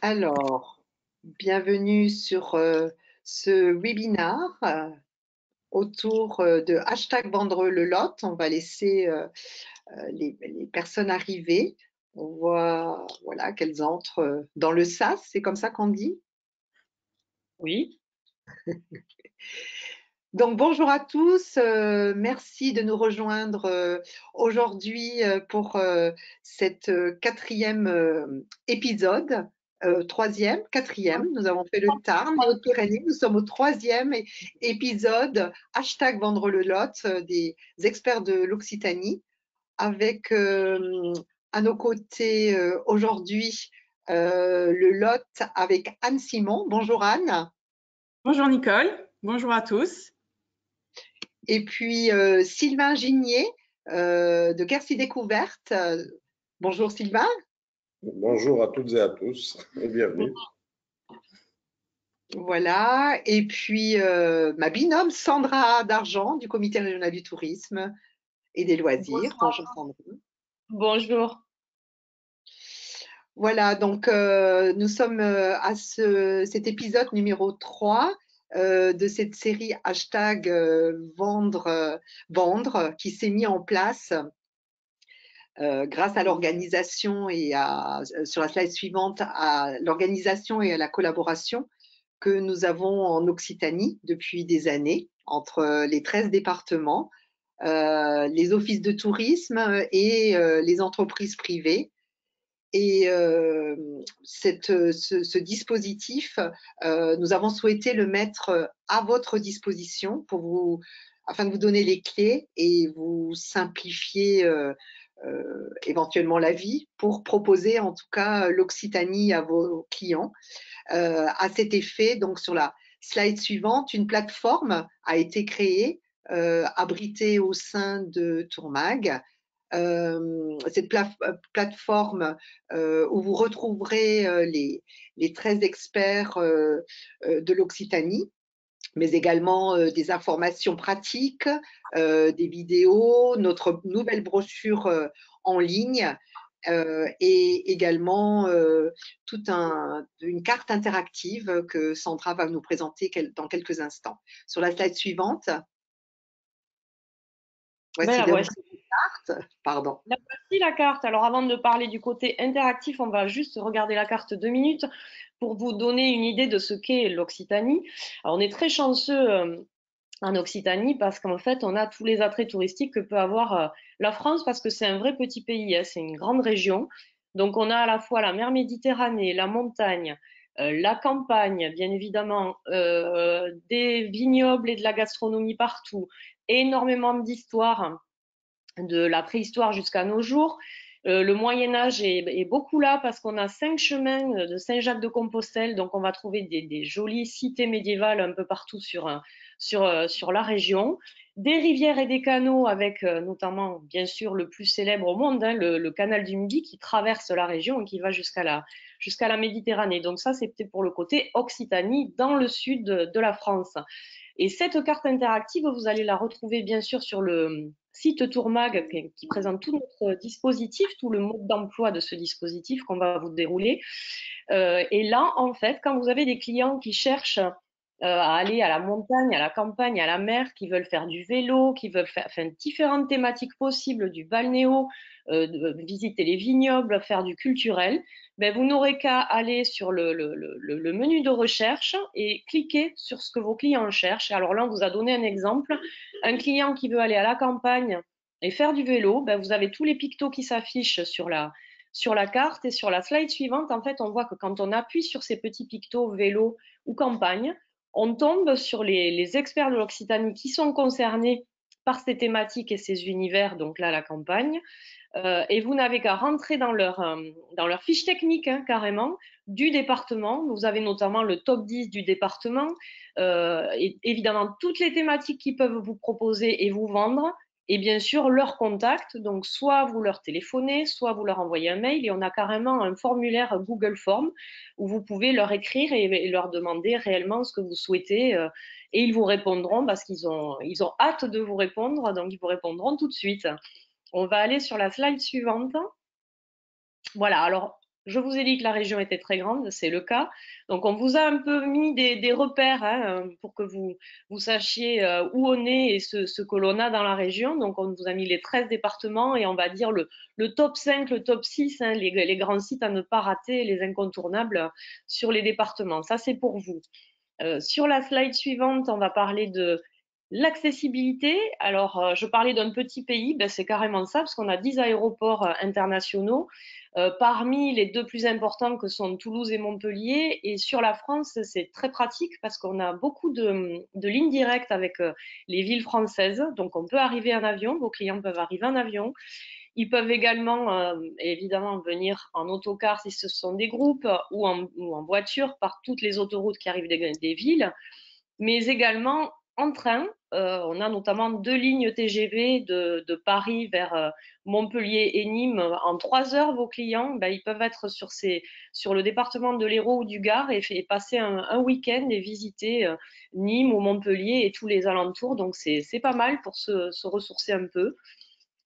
Alors, bienvenue sur ce webinar autour de hashtag Vendre le lot. On va laisser les personnes arriver. On voit voilà, qu'elles entrent dans le sas, c'est comme ça qu'on dit. Oui, Donc bonjour à tous, merci de nous rejoindre aujourd'hui pour cette quatrième épisode, troisième, quatrième, nous avons fait le Tarn et Haute-Pyrénées, nous sommes au troisième épisode, hashtag Vendre le lot des experts de l'Occitanie, avec à nos côtés aujourd'hui le Lot avec Anne Simon. Bonjour Anne. bonjour Nicole, bonjour à tous. Et puis Sylvain Gigné de Quercy Découverte. Bonjour Sylvain. Bonjour à toutes et à tous et bienvenue. Voilà. Et puis ma binôme Sandra D'Argent du Comité régional du tourisme et des loisirs. Bonjour Sandra. Bonjour. Voilà, donc nous sommes à cet épisode numéro 3 de cette série hashtag vendre qui s'est mis en place grâce à l'organisation et sur la slide suivante, à l'organisation et à la collaboration que nous avons en Occitanie depuis des années entre les 13 départements, les offices de tourisme et les entreprises privées. Et ce dispositif, nous avons souhaité le mettre à votre disposition afin de vous donner les clés et vous simplifier éventuellement la vie pour proposer en tout cas l'Occitanie à vos clients. À cet effet, donc sur la slide suivante, une plateforme a été créée, abritée au sein de Tourmag. Cette plateforme où vous retrouverez les 13 experts de l'Occitanie, mais également des informations pratiques, des vidéos, notre nouvelle brochure en ligne et également toute une carte interactive que Sandra va nous présenter dans quelques instants. Sur la slide suivante, voici La voici. la carte. Pardon. La voici la carte. Alors avant de parler du côté interactif, on va juste regarder la carte 2 minutes pour vous donner une idée de ce qu'est l'Occitanie. Alors on est très chanceux en Occitanie parce qu'en fait on a tous les attraits touristiques que peut avoir la France parce que c'est un vrai petit pays, hein, c'est une grande région. Donc on a à la fois la mer Méditerranée, la montagne, la campagne, bien évidemment, des vignobles et de la gastronomie partout, énormément d'histoires de la préhistoire jusqu'à nos jours. Le Moyen Âge est beaucoup là parce qu'on a 5 chemins de Saint-Jacques-de-Compostelle, donc on va trouver des jolies cités médiévales un peu partout sur la région. Des rivières et des canaux avec notamment, bien sûr, le plus célèbre au monde, hein, le canal du Midi qui traverse la région et qui va jusqu'à la Méditerranée. Donc ça, c'était pour le côté Occitanie, dans le sud de la France. Et cette carte interactive, vous allez la retrouver bien sûr sur le site Tourmag qui présente tout notre dispositif, tout le mode d'emploi de ce dispositif qu'on va vous dérouler. Et là, en fait, quand vous avez des clients qui cherchent à aller à la montagne, à la campagne, à la mer, qui veulent faire du vélo, qui veulent faire différentes thématiques possibles, du balnéo, visiter les vignobles, faire du culturel, ben, vous n'aurez qu'à aller sur le menu de recherche et cliquer sur ce que vos clients cherchent. Alors là, on vous a donné un exemple. Un client qui veut aller à la campagne et faire du vélo, ben, vous avez tous les pictos qui s'affichent sur la carte et sur la slide suivante, en fait, on voit que quand on appuie sur ces petits pictos vélo ou campagne, on tombe sur les experts de l'Occitanie qui sont concernés par ces thématiques et ces univers, donc là, la campagne. Et vous n'avez qu'à rentrer dans leur fiche technique, hein, carrément, du département. Vous avez notamment le top 10 du département, et évidemment toutes les thématiques qu'ils peuvent vous proposer et vous vendre, et bien sûr leur contact. Donc soit vous leur téléphonez, soit vous leur envoyez un mail, et on a carrément un formulaire Google Form où vous pouvez leur écrire et leur demander réellement ce que vous souhaitez. Et ils vous répondront parce qu'ils ont hâte de vous répondre, donc ils vous répondront tout de suite. On va aller sur la slide suivante. Voilà, alors Je vous ai dit que la région était très grande, c'est le cas. Donc, on vous a un peu mis des repères hein, pour que vous sachiez où on est et ce que l'on a dans la région. Donc, on vous a mis les 13 départements et on va dire le top 5, le top 6, hein, les grands sites à ne pas rater, les incontournables sur les départements. Ça, c'est pour vous. Sur la slide suivante, on va parler de l'accessibilité. Alors, je parlais d'un petit pays, ben, c'est carrément ça, parce qu'on a 10 aéroports internationaux, parmi les deux plus importants que sont Toulouse et Montpellier. Et sur la France, c'est très pratique parce qu'on a beaucoup de lignes directes avec les villes françaises. Donc, on peut arriver en avion, vos clients peuvent arriver en avion. Ils peuvent également, évidemment, venir en autocar si ce sont des groupes ou en voiture par toutes les autoroutes qui arrivent des villes, mais également en train. On a notamment 2 lignes TGV de Paris vers Montpellier et Nîmes. En 3 heures, vos clients, ben, ils peuvent être sur le département de l'Hérault ou du Gard et passer un week-end et visiter Nîmes ou Montpellier et tous les alentours. Donc, c'est pas mal pour se ressourcer un peu.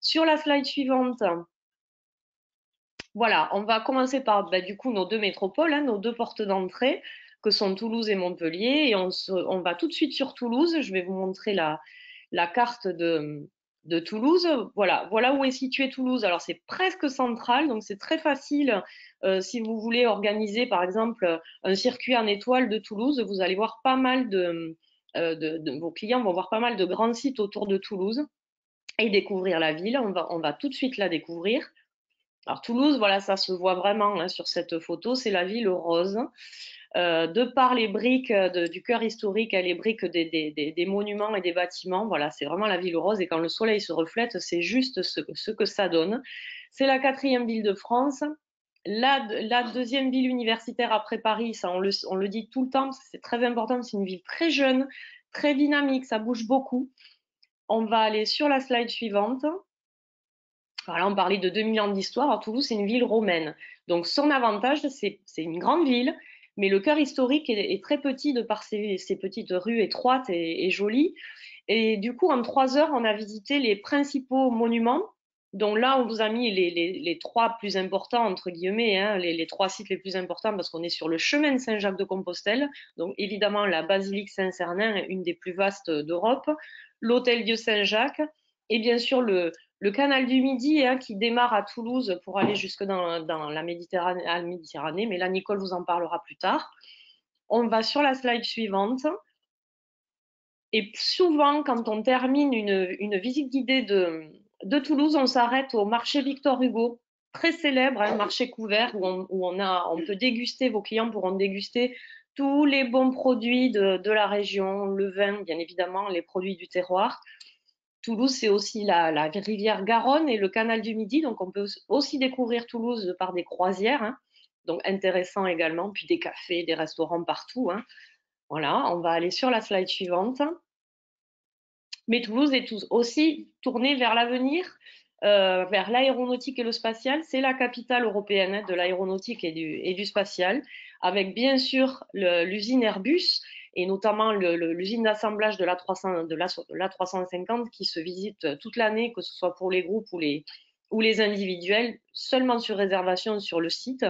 Sur la slide suivante, voilà, on va commencer par bah, du coup nos deux métropoles, hein, nos deux portes d'entrée, que sont Toulouse et Montpellier. Et on va tout de suite sur Toulouse. Je vais vous montrer la carte de Toulouse. Voilà, voilà où est située Toulouse. Alors c'est presque central, donc c'est très facile. Si vous voulez organiser par exemple un circuit en étoile de Toulouse, vous allez voir pas mal vos clients vont voir pas mal de grands sites autour de Toulouse et découvrir la ville. On va tout de suite la découvrir. Alors Toulouse, voilà, ça se voit vraiment hein, sur cette photo, c'est la ville rose. De par les briques du cœur historique et les briques des monuments et des bâtiments, voilà, c'est vraiment la ville rose. Et quand le soleil se reflète, c'est juste ce que ça donne. C'est la 4e ville de France. La 2e ville universitaire après Paris, ça on le dit tout le temps, c'est très important, c'est une ville très jeune, très dynamique, ça bouge beaucoup. On va aller sur la slide suivante. Alors là, on parlait de 2000 ans d'histoire. Alors, Toulouse, c'est une ville romaine. Donc, son avantage, c'est une grande ville, mais le cœur historique est très petit de par ses petites rues étroites et jolies. Et du coup, en 3 heures, on a visité les principaux monuments. Donc là, on vous a mis les 3 plus importants, entre guillemets, hein, les 3 sites les plus importants parce qu'on est sur le chemin de Saint-Jacques-de-Compostelle. Donc évidemment, la basilique Saint-Cernin, une des plus vastes d'Europe, l'hôtel Dieu Saint-Jacques et bien sûr le canal du Midi hein, qui démarre à Toulouse pour aller jusque dans la Méditerranée, mais là, Nicole vous en parlera plus tard. On va sur la slide suivante. Et souvent, quand on termine une visite guidée de Toulouse, on s'arrête au marché Victor Hugo, très célèbre, un marché couvert où on peut déguster, vos clients pourront déguster tous les bons produits de la région, le vin, bien évidemment, les produits du terroir. Toulouse, c'est aussi la rivière Garonne et le canal du Midi, donc on peut aussi découvrir Toulouse par des croisières, hein, donc intéressant également, puis des cafés, des restaurants partout. Hein. Voilà, on va aller sur la slide suivante. Mais Toulouse est aussi tournée vers l'avenir, vers l'aéronautique et le spatial. C'est la capitale européenne hein, de l'aéronautique et du spatial, avec bien sûr l'usine Airbus et notamment l'usine d'assemblage de l'A350 qui se visite toute l'année, que ce soit pour les groupes ou les individuels, seulement sur réservation sur le site.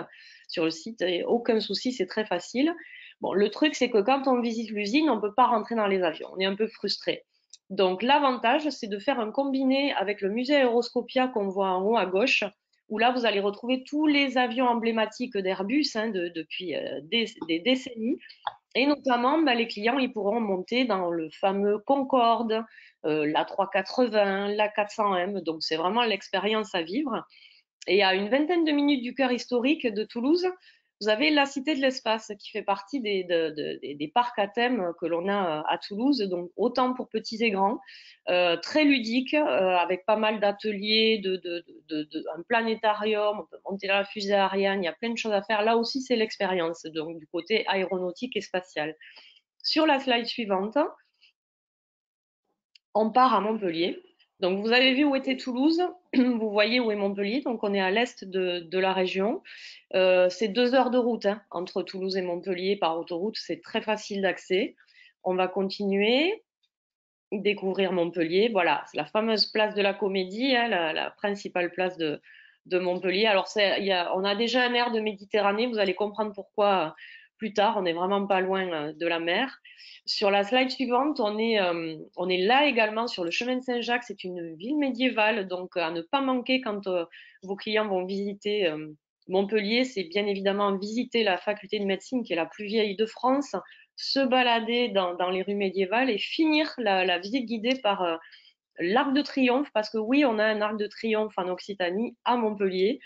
Sur le site, et aucun souci, c'est très facile. Bon, le truc, c'est que quand on visite l'usine, on ne peut pas rentrer dans les avions. On est un peu frustré. Donc l'avantage, c'est de faire un combiné avec le musée Aeroscopia qu'on voit en haut à gauche, où là, vous allez retrouver tous les avions emblématiques d'Airbus hein, depuis des décennies. Et notamment, bah, les clients, ils pourront monter dans le fameux Concorde, l'A380, l'A400M. Donc c'est vraiment l'expérience à vivre. Et à une vingtaine de minutes du cœur historique de Toulouse, vous avez la Cité de l'Espace qui fait partie des parcs à thème que l'on a à Toulouse, donc autant pour petits et grands, très ludique, avec pas mal d'ateliers, un planétarium, on peut monter dans la fusée Ariane, il y a plein de choses à faire. Là aussi, c'est l'expérience, donc du côté aéronautique et spatial. Sur la slide suivante, on part à Montpellier. Donc, vous avez vu où était Toulouse, vous voyez où est Montpellier, donc on est à l'est de la région. C'est 2 heures de route hein, entre Toulouse et Montpellier par autoroute, c'est très facile d'accès. On va continuer, découvrir Montpellier. Voilà, c'est la fameuse place de la Comédie, hein, la principale place de Montpellier. Alors, on a déjà un air de Méditerranée, vous allez comprendre pourquoi plus tard, on n'est vraiment pas loin de la mer. Sur la slide suivante, on est là également sur le chemin de Saint-Jacques, c'est une ville médiévale, donc à ne pas manquer quand vos clients vont visiter Montpellier, c'est bien évidemment visiter la faculté de médecine qui est la plus vieille de France, se balader dans les rues médiévales et finir la visite guidée par l'Arc de Triomphe, parce que oui, on a un Arc de Triomphe en Occitanie à Montpellier,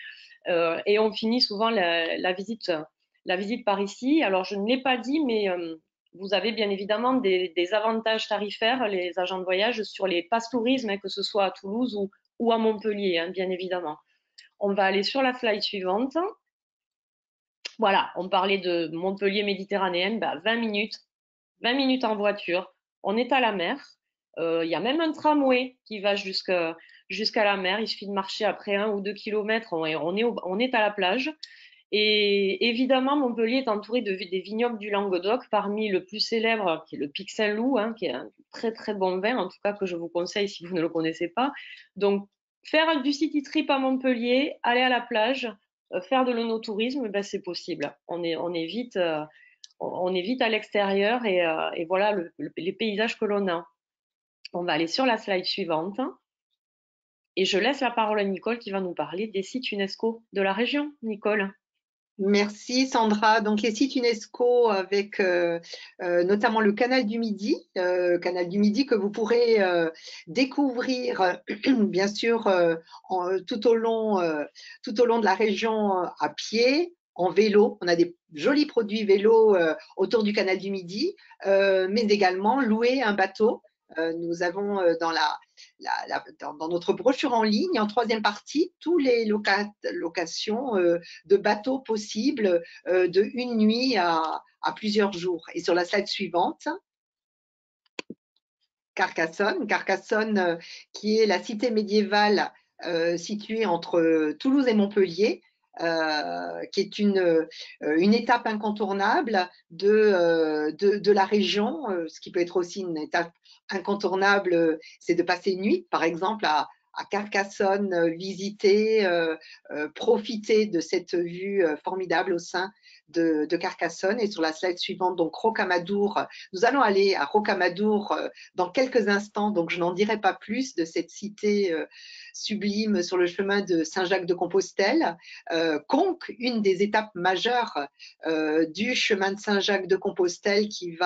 et on finit souvent la visite par ici. Alors, je ne l'ai pas dit, mais vous avez bien évidemment des avantages tarifaires, les agents de voyage, sur les passes tourisme, hein, que ce soit à Toulouse ou à Montpellier, hein, bien évidemment. On va aller sur la slide suivante. Voilà, on parlait de Montpellier méditerranéenne, 20 minutes en voiture, on est à la mer. Il y a même un tramway qui va jusqu'à la mer. Il suffit de marcher après 1 ou 2 kilomètres, on est à la plage. Et évidemment, Montpellier est entouré des vignobles du Languedoc, parmi le plus célèbre, qui est le Pic Saint-Loup, hein, qui est un très très bon vin, en tout cas que je vous conseille si vous ne le connaissez pas. Donc, faire du city trip à Montpellier, aller à la plage, faire de l'onotourisme, c'est possible. On est vite à l'extérieur et voilà les paysages que l'on a. On va aller sur la slide suivante. Et je laisse la parole à Nicole qui va nous parler des sites UNESCO de la région. Nicole. Merci Sandra. Donc les sites UNESCO avec notamment le canal du Midi que vous pourrez découvrir bien sûr tout au long de la région à pied, en vélo. On a des jolis produits vélo autour du canal du Midi, mais également louer un bateau. Nous avons dans notre brochure en ligne, en troisième partie, tous les locations de bateaux possibles de une nuit à plusieurs jours. Et sur la slide suivante, Carcassonne, qui est la cité médiévale située entre Toulouse et Montpellier, qui est une étape incontournable de la région. Ce qui peut être aussi une étape incontournable, c'est de passer une nuit, par exemple, à Carcassonne, visiter, profiter de cette vue formidable au sein de Carcassonne. Et sur la slide suivante, donc Rocamadour, nous allons aller à Rocamadour dans quelques instants, donc je n'en dirai pas plus de cette cité sublime sur le chemin de Saint-Jacques-de-Compostelle. Conques, une des étapes majeures du chemin de Saint-Jacques-de-Compostelle qui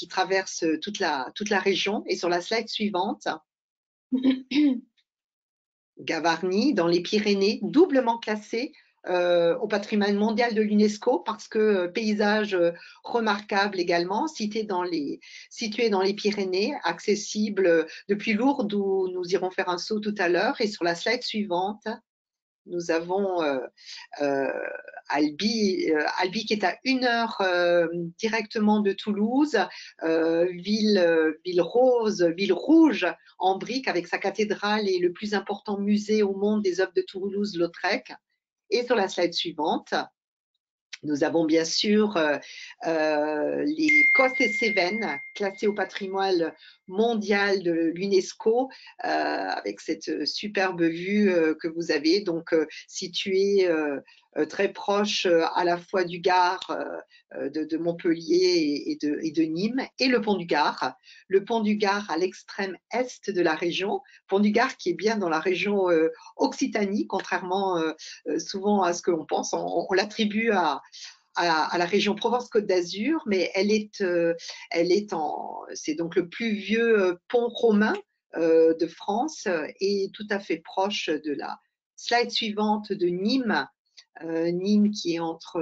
traverse toute la région. Et sur la slide suivante, Gavarnie, dans les Pyrénées, doublement classé au patrimoine mondial de l'UNESCO parce que paysage remarquable également, situé dans les Pyrénées, accessible depuis Lourdes où nous irons faire un saut tout à l'heure. Et sur la slide suivante, nous avons Albi qui est à 1 heure directement de Toulouse, ville rose, ville rouge en briques avec sa cathédrale et le plus important musée au monde des œuvres de Toulouse-Lautrec. Et sur la slide suivante, nous avons bien sûr les Cosses et Cévennes, classés au patrimoine mondial de l'UNESCO, avec cette superbe vue que vous avez, donc située très proche à la fois du Gard, de Montpellier et de Nîmes, et le pont du Gard. Le pont du Gard à l'extrême est de la région, pont du Gard qui est bien dans la région Occitanie, contrairement souvent à ce que l'on pense. On l'attribue à la région Provence-Côte d'Azur, mais c'est donc le plus vieux pont romain de France et tout à fait proche de la slide suivante de Nîmes. Nîmes qui est entre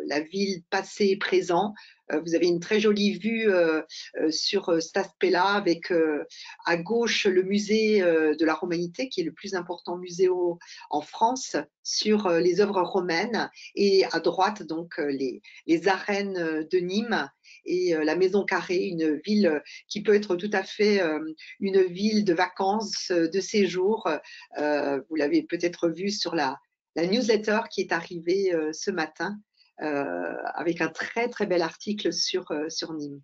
la ville passé et présent. Vous avez une très jolie vue sur cet aspect-là avec à gauche le musée de la Romanité qui est le plus important musée en France sur les œuvres romaines et à droite donc les arènes de Nîmes et la Maison Carrée, une ville qui peut être tout à fait une ville de vacances, de séjour. Vous l'avez peut-être vu sur la newsletter qui est arrivée ce matin avec un très très bel article sur Nîmes.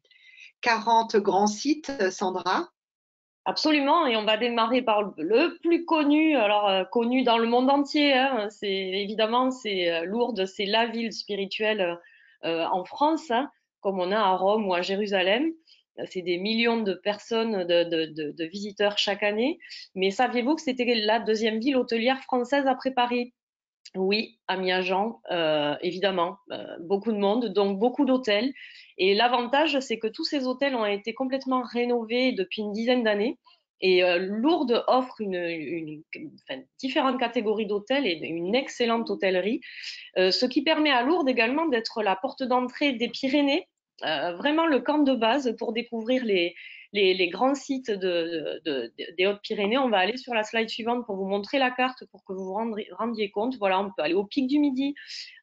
40 grands sites, Sandra. Absolument, et on va démarrer par le plus connu, alors connu dans le monde entier, hein, c'est évidemment c'est Lourdes, c'est la ville spirituelle en France, hein, comme on a à Rome ou à Jérusalem. C'est des millions de personnes, de visiteurs chaque année. Mais saviez-vous que c'était la deuxième ville hôtelière française après Paris? Oui, à Miagen, évidemment, beaucoup de monde, donc beaucoup d'hôtels. Et l'avantage, c'est que tous ces hôtels ont été complètement rénovés depuis une dizaine d'années. Et Lourdes offre enfin, différentes catégories d'hôtels et une excellente hôtellerie, ce qui permet à Lourdes également d'être la porte d'entrée des Pyrénées, vraiment le camp de base pour découvrir les grands sites des Hautes-Pyrénées. On va aller sur la slide suivante pour vous montrer la carte pour que vous vous rendiez compte. Voilà, on peut aller au Pic du Midi,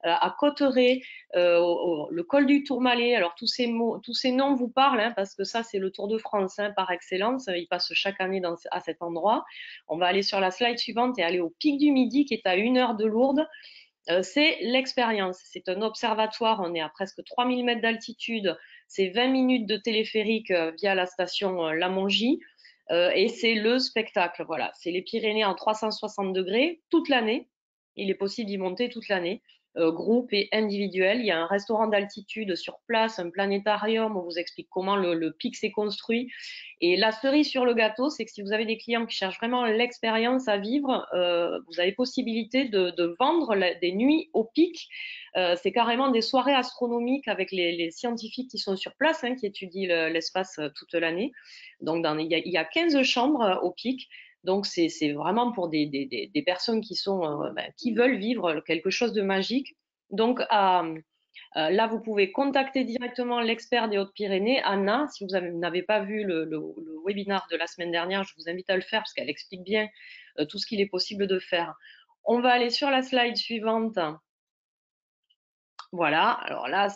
à Cotteret, le col du Tourmalet. Alors tous ces noms vous parlent, hein, parce que ça c'est le Tour de France, hein, par excellence. Il passe chaque année à cet endroit. On va aller sur la slide suivante et aller au Pic du Midi qui est à 1 heure de Lourdes. C'est l'expérience. C'est un observatoire, on est à presque 3000 mètres d'altitude, c'est 20 minutes de téléphérique via la station La Mongie, et c'est le spectacle. Voilà, c'est les Pyrénées en 360 degrés toute l'année. Il est possible d'y monter toute l'année, groupe et individuel. Il y a un restaurant d'altitude sur place, un planétarium, on vous explique comment le pic s'est construit. Et la cerise sur le gâteau, c'est que si vous avez des clients qui cherchent vraiment l'expérience à vivre, vous avez possibilité de vendre des nuits au pic. C'est carrément des soirées astronomiques avec les scientifiques qui sont sur place, hein, qui étudient l'espace toute l'année. Donc, il y a 15 chambres au pic. Donc, c'est vraiment pour des personnes qui veulent vivre quelque chose de magique. Donc, là, vous pouvez contacter directement l'expert des Hautes-Pyrénées, Anna. Si vous n'avez pas vu le webinaire de la semaine dernière, je vous invite à le faire parce qu'elle explique bien tout ce qu'il est possible de faire. On va aller sur la slide suivante. Voilà, alors là,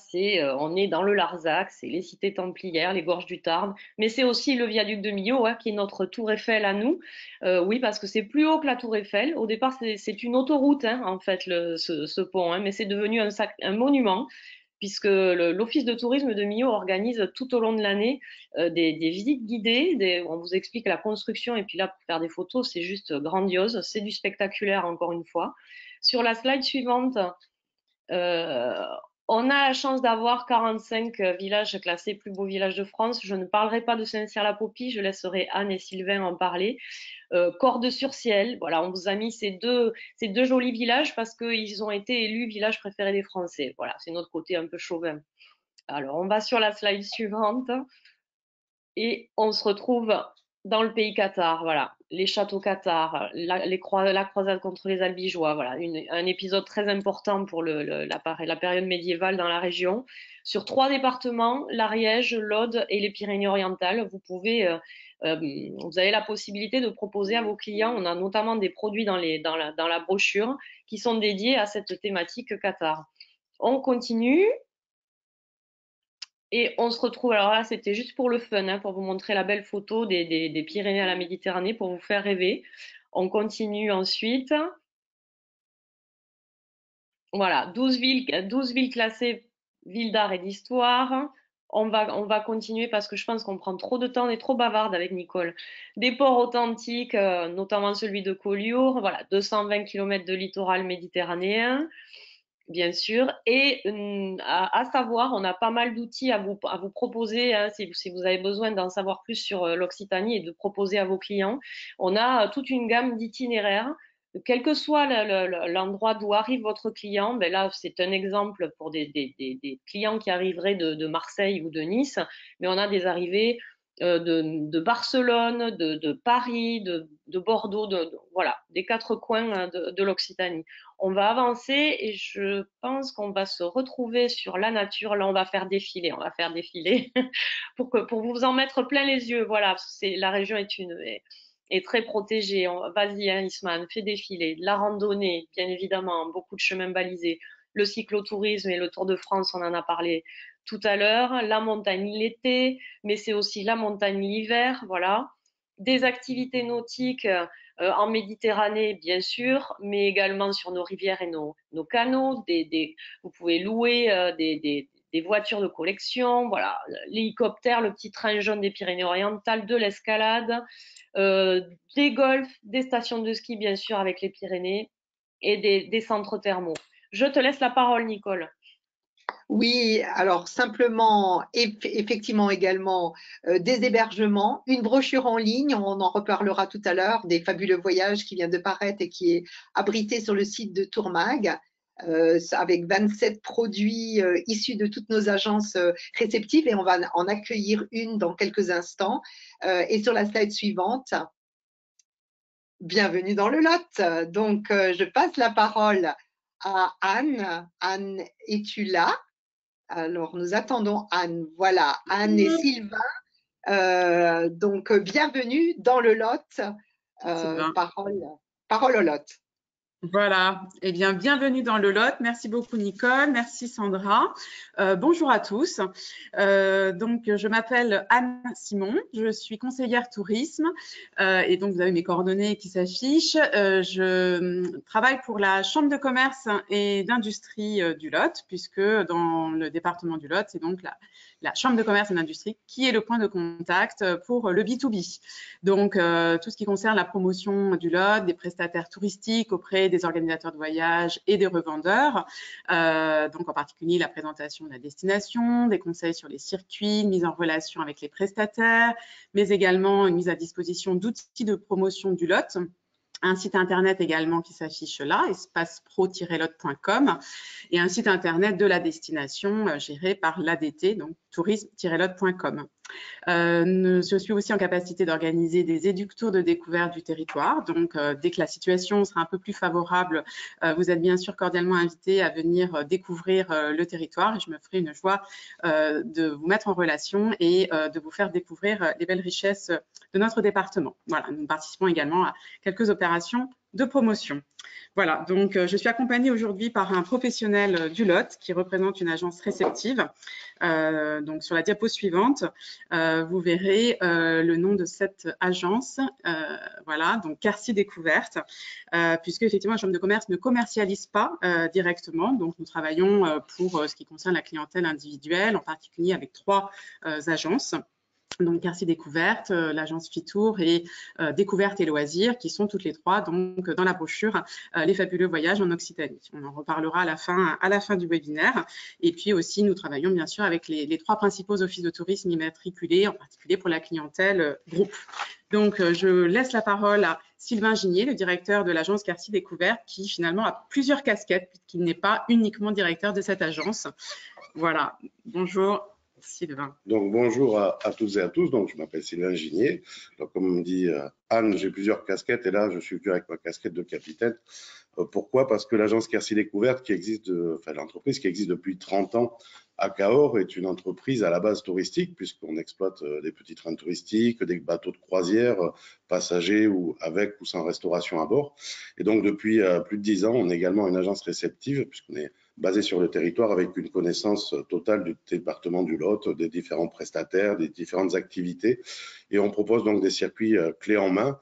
on est dans le Larzac, c'est les cités templières, les gorges du Tarn, mais c'est aussi le viaduc de Millau, hein, qui est notre tour Eiffel à nous. Oui, parce que c'est plus haut que la tour Eiffel. Au départ, c'est une autoroute, hein, en fait, ce pont, hein, mais c'est devenu un monument, puisque l'Office de tourisme de Millau organise tout au long de l'année des visites guidées, on vous explique la construction, et puis là, pour faire des photos, c'est juste grandiose, c'est du spectaculaire, encore une fois. Sur la slide suivante, euh, on a la chance d'avoir 45 villages classés plus beaux villages de France. Je ne parlerai pas de Saint-Cyr-la-Popie, je laisserai Anne et Sylvain en parler. Cordes-sur-Ciel, voilà, on vous a mis ces deux jolis villages parce qu'ils ont été élus villages préférés des Français. Voilà, c'est notre côté un peu chauvin. Alors, on va sur la slide suivante et on se retrouve dans le pays cathare, voilà, les châteaux cathares, la croisade contre les albigeois, voilà, un épisode très important pour la période médiévale dans la région. Sur 3 départements, l'Ariège, l'Aude et les Pyrénées-Orientales, vous avez la possibilité de proposer à vos clients, on a notamment des produits dans la brochure qui sont dédiés à cette thématique cathare. On continue. Et on se retrouve, alors là, c'était juste pour le fun, hein, pour vous montrer la belle photo des Pyrénées à la Méditerranée, pour vous faire rêver. On continue ensuite. Voilà, 12 villes classées villes d'art et d'histoire. On va continuer parce que je pense qu'on prend trop de temps, on est trop bavarde avec Nicole. Des ports authentiques, notamment celui de Collioure. Voilà, 220 km de littoral méditerranéen. Bien sûr. Et à savoir, on a pas mal d'outils à vous proposer, hein, si vous avez besoin d'en savoir plus sur l'Occitanie et de proposer à vos clients. On a toute une gamme d'itinéraires. Quel que soit l'endroit d'où arrive votre client, ben là, c'est un exemple pour des clients qui arriveraient de Marseille ou de Nice, mais on a des arrivées de Barcelone, de Paris, de Bordeaux, voilà, des 4 coins hein, de l'Occitanie. On va avancer et je pense qu'on va se retrouver sur la nature. Là, on va faire défiler pour vous en mettre plein les yeux. Voilà, la région est très protégée. Vas-y, hein, Isman, fais défiler. De la randonnée, bien évidemment, beaucoup de chemins balisés. Le cyclotourisme et le Tour de France, on en a parlé tout à l'heure. La montagne l'été, mais c'est aussi la montagne l'hiver. Voilà. Des activités nautiques en Méditerranée, bien sûr, mais également sur nos rivières et nos canaux. Vous pouvez louer des des voitures de collection, voilà, l'hélicoptère, le petit train jaune des Pyrénées-Orientales, de l'escalade, des golfs, des stations de ski, bien sûr, avec les Pyrénées, et des centres thermaux. Je te laisse la parole, Nicole. Oui, alors simplement, effectivement également des hébergements, une brochure en ligne, on en reparlera tout à l'heure, des fabuleux voyages qui vient de paraître et qui est abrité sur le site de Tourmag, avec 27 produits issus de toutes nos agences réceptives, et on va en accueillir une dans quelques instants. Et sur la slide suivante, bienvenue dans le Lot. Donc, je passe la parole à Anne. Anne, es-tu là? Alors, nous attendons Anne. Voilà, Anne et Sylvain. Donc, bienvenue dans le Lot. Parole au Lot. Voilà, eh bien, bienvenue dans le Lot. Merci beaucoup, Nicole. Merci, Sandra. Bonjour à tous. Donc, je m'appelle Anne Simon. Je suis conseillère tourisme et donc, vous avez mes coordonnées qui s'affichent. Je travaille pour la Chambre de commerce et d'industrie du Lot, puisque dans le département du Lot, c'est donc la Chambre de commerce et d'industrie qui est le point de contact pour le B2B. Donc, tout ce qui concerne la promotion du Lot, des prestataires touristiques auprès des organisateurs de voyages et des revendeurs. Donc, en particulier, la présentation de la destination, des conseils sur les circuits, une mise en relation avec les prestataires, mais également une mise à disposition d'outils de promotion du Lot. Un site internet également qui s'affiche là, espacepro-lot.com, et un site internet de la destination géré par l'ADT, donc tourisme-lot.com. Je suis aussi en capacité d'organiser des éductours de découverte du territoire. Donc, dès que la situation sera un peu plus favorable, vous êtes bien sûr cordialement invités à venir découvrir le territoire. Et je me ferai une joie de vous mettre en relation et de vous faire découvrir les belles richesses de notre département. Voilà, nous participons également à quelques opérations de promotion. Voilà, donc je suis accompagnée aujourd'hui par un professionnel du Lot qui représente une agence réceptive. Donc sur la diapo suivante, vous verrez le nom de cette agence, voilà, donc Quercy Découverte, puisque effectivement la Chambre de commerce ne commercialise pas directement. Donc nous travaillons pour ce qui concerne la clientèle individuelle, en particulier avec 3 agences. Donc Quercy Découverte, l'agence Fitour et Découverte et Loisirs, qui sont toutes les 3 donc dans la brochure Les fabuleux voyages en Occitanie. On en reparlera à la fin du webinaire. Et puis aussi, nous travaillons bien sûr avec les 3 principaux offices de tourisme immatriculés, en particulier pour la clientèle groupe. Donc, je laisse la parole à Sylvain Gigné, le directeur de l'agence Quercy Découverte, qui finalement a plusieurs casquettes, puisqu'il n'est pas uniquement directeur de cette agence. Voilà, bonjour. Sylvain. Donc, bonjour à toutes et à tous. Donc, je m'appelle Sylvain Gigné. Donc, comme dit Anne, j'ai plusieurs casquettes et là, je suis venu avec ma casquette de capitaine. Pourquoi? Parce que l'agence Quercy Découverte, l'entreprise qui existe depuis 30 ans à Cahors, est une entreprise à la base touristique, puisqu'on exploite des petits trains touristiques, des bateaux de croisière, passagers ou avec ou sans restauration à bord. Et donc, depuis plus de 10 ans, on est également une agence réceptive, puisqu'on est basé sur le territoire avec une connaissance totale du département du Lot, des différents prestataires, des différentes activités. Et on propose donc des circuits clés en main,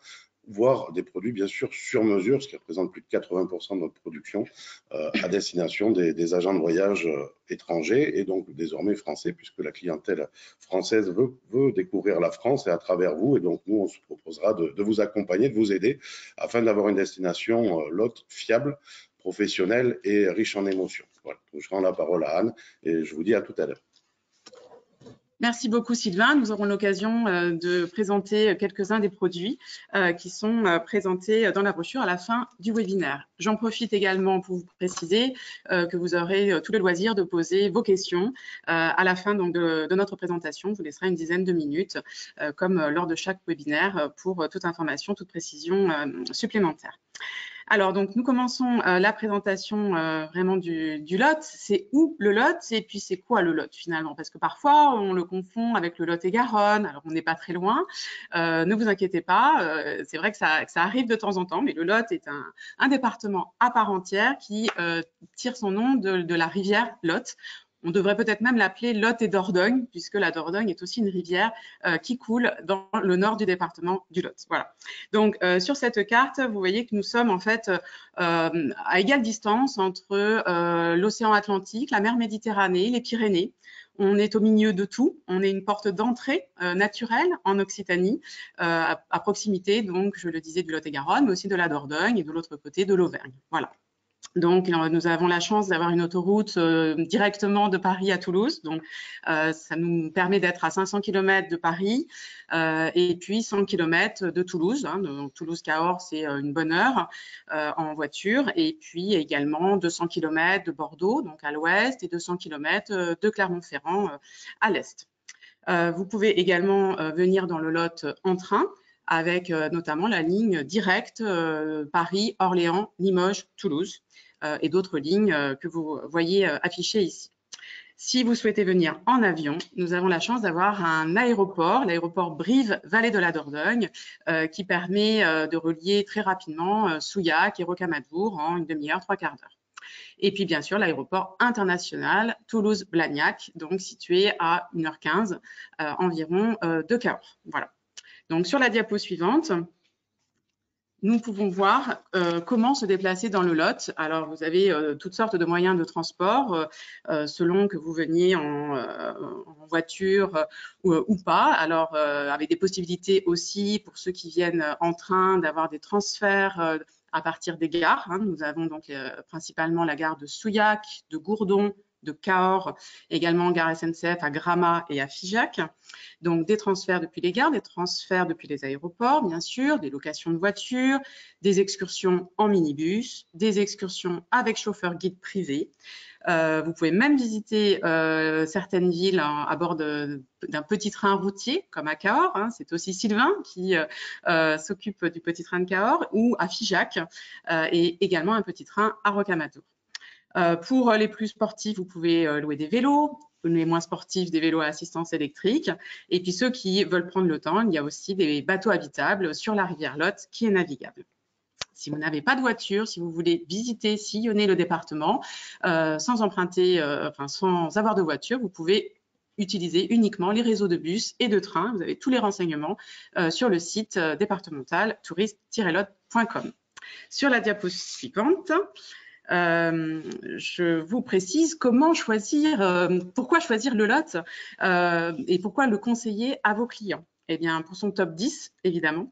voire des produits bien sûr sur mesure, ce qui représente plus de 80% de notre production à destination des agents de voyage étrangers et donc désormais français, puisque la clientèle française veut découvrir la France et à travers vous. Et donc nous, on se proposera de vous accompagner, de vous aider afin d'avoir une destination Lot fiable, professionnelle et riche en émotions. Voilà, donc je rends la parole à Anne et je vous dis à tout à l'heure. Merci beaucoup Sylvain. Nous aurons l'occasion de présenter quelques-uns des produits qui sont présentés dans la brochure à la fin du webinaire. J'en profite également pour vous préciser que vous aurez tout le loisir de poser vos questions à la fin donc, de notre présentation. On vous laissera une dizaine de minutes comme lors de chaque webinaire pour toute information, toute précision supplémentaire. Alors, donc, nous commençons la présentation vraiment du Lot. C'est où le Lot et puis c'est quoi le Lot finalement? Parce que parfois, on le confond avec le Lot-et-Garonne. Alors, on n'est pas très loin. Ne vous inquiétez pas. C'est vrai que ça arrive de temps en temps, mais le Lot est un département à part entière qui tire son nom de la rivière Lot. On devrait peut-être même l'appeler Lot et Dordogne, puisque la Dordogne est aussi une rivière qui coule dans le nord du département du Lot. Voilà. Donc, sur cette carte, vous voyez que nous sommes en fait à égale distance entre l'océan Atlantique, la mer Méditerranée, les Pyrénées. On est au milieu de tout. On est une porte d'entrée naturelle en Occitanie, à proximité, donc, je le disais, du Lot-et-Garonne, mais aussi de la Dordogne et de l'autre côté de l'Auvergne. Voilà. Donc, nous avons la chance d'avoir une autoroute directement de Paris à Toulouse. Donc, ça nous permet d'être à 500 km de Paris et puis 100 km de Toulouse. Donc, Toulouse-Cahors, c'est une bonne heure en voiture. Et puis également 200 km de Bordeaux, donc à l'ouest, et 200 km de Clermont-Ferrand à l'est. Vous pouvez également venir dans le Lot en train, avec notamment la ligne directe Paris, Orléans, Limoges, Toulouse et d'autres lignes que vous voyez affichées ici. Si vous souhaitez venir en avion, nous avons la chance d'avoir un aéroport, l'aéroport Brive-Vallée de la Dordogne, qui permet de relier très rapidement Souillac et Rocamadour en une demi-heure, 3/4 d'heure. Et puis, bien sûr, l'aéroport international Toulouse-Blagnac, donc situé à 1h15 environ de Cahors. Voilà. Donc, sur la diapo suivante, nous pouvons voir comment se déplacer dans le Lot. Alors, vous avez toutes sortes de moyens de transport selon que vous veniez en voiture ou pas. Alors, avec des possibilités aussi pour ceux qui viennent en train d'avoir des transferts à partir des gares. Nous avons donc principalement la gare de Souillac, de Gourdon, de Cahors, également gare SNCF à Gramat et à Figeac. Donc des transferts depuis les gares, des transferts depuis les aéroports, bien sûr, des locations de voitures, des excursions en minibus, des excursions avec chauffeur guide privé. Vous pouvez même visiter certaines villes à bord d'un petit train routier, comme à Cahors. C'est aussi Sylvain qui s'occupe du petit train de Cahors, ou à Figeac, et également un petit train à Rocamadour. Pour les plus sportifs, vous pouvez louer des vélos, les moins sportifs, des vélos à assistance électrique. Et puis ceux qui veulent prendre le temps, il y a aussi des bateaux habitables sur la rivière Lot qui est navigable. Si vous n'avez pas de voiture, si vous voulez visiter, sillonner le département sans emprunter, sans avoir de voiture, vous pouvez utiliser uniquement les réseaux de bus et de trains. Vous avez tous les renseignements sur le site départemental touriste-lot.com. Sur la diapo suivante, je vous précise comment choisir, pourquoi choisir le Lot et pourquoi le conseiller à vos clients. Eh bien, pour son top 10, évidemment,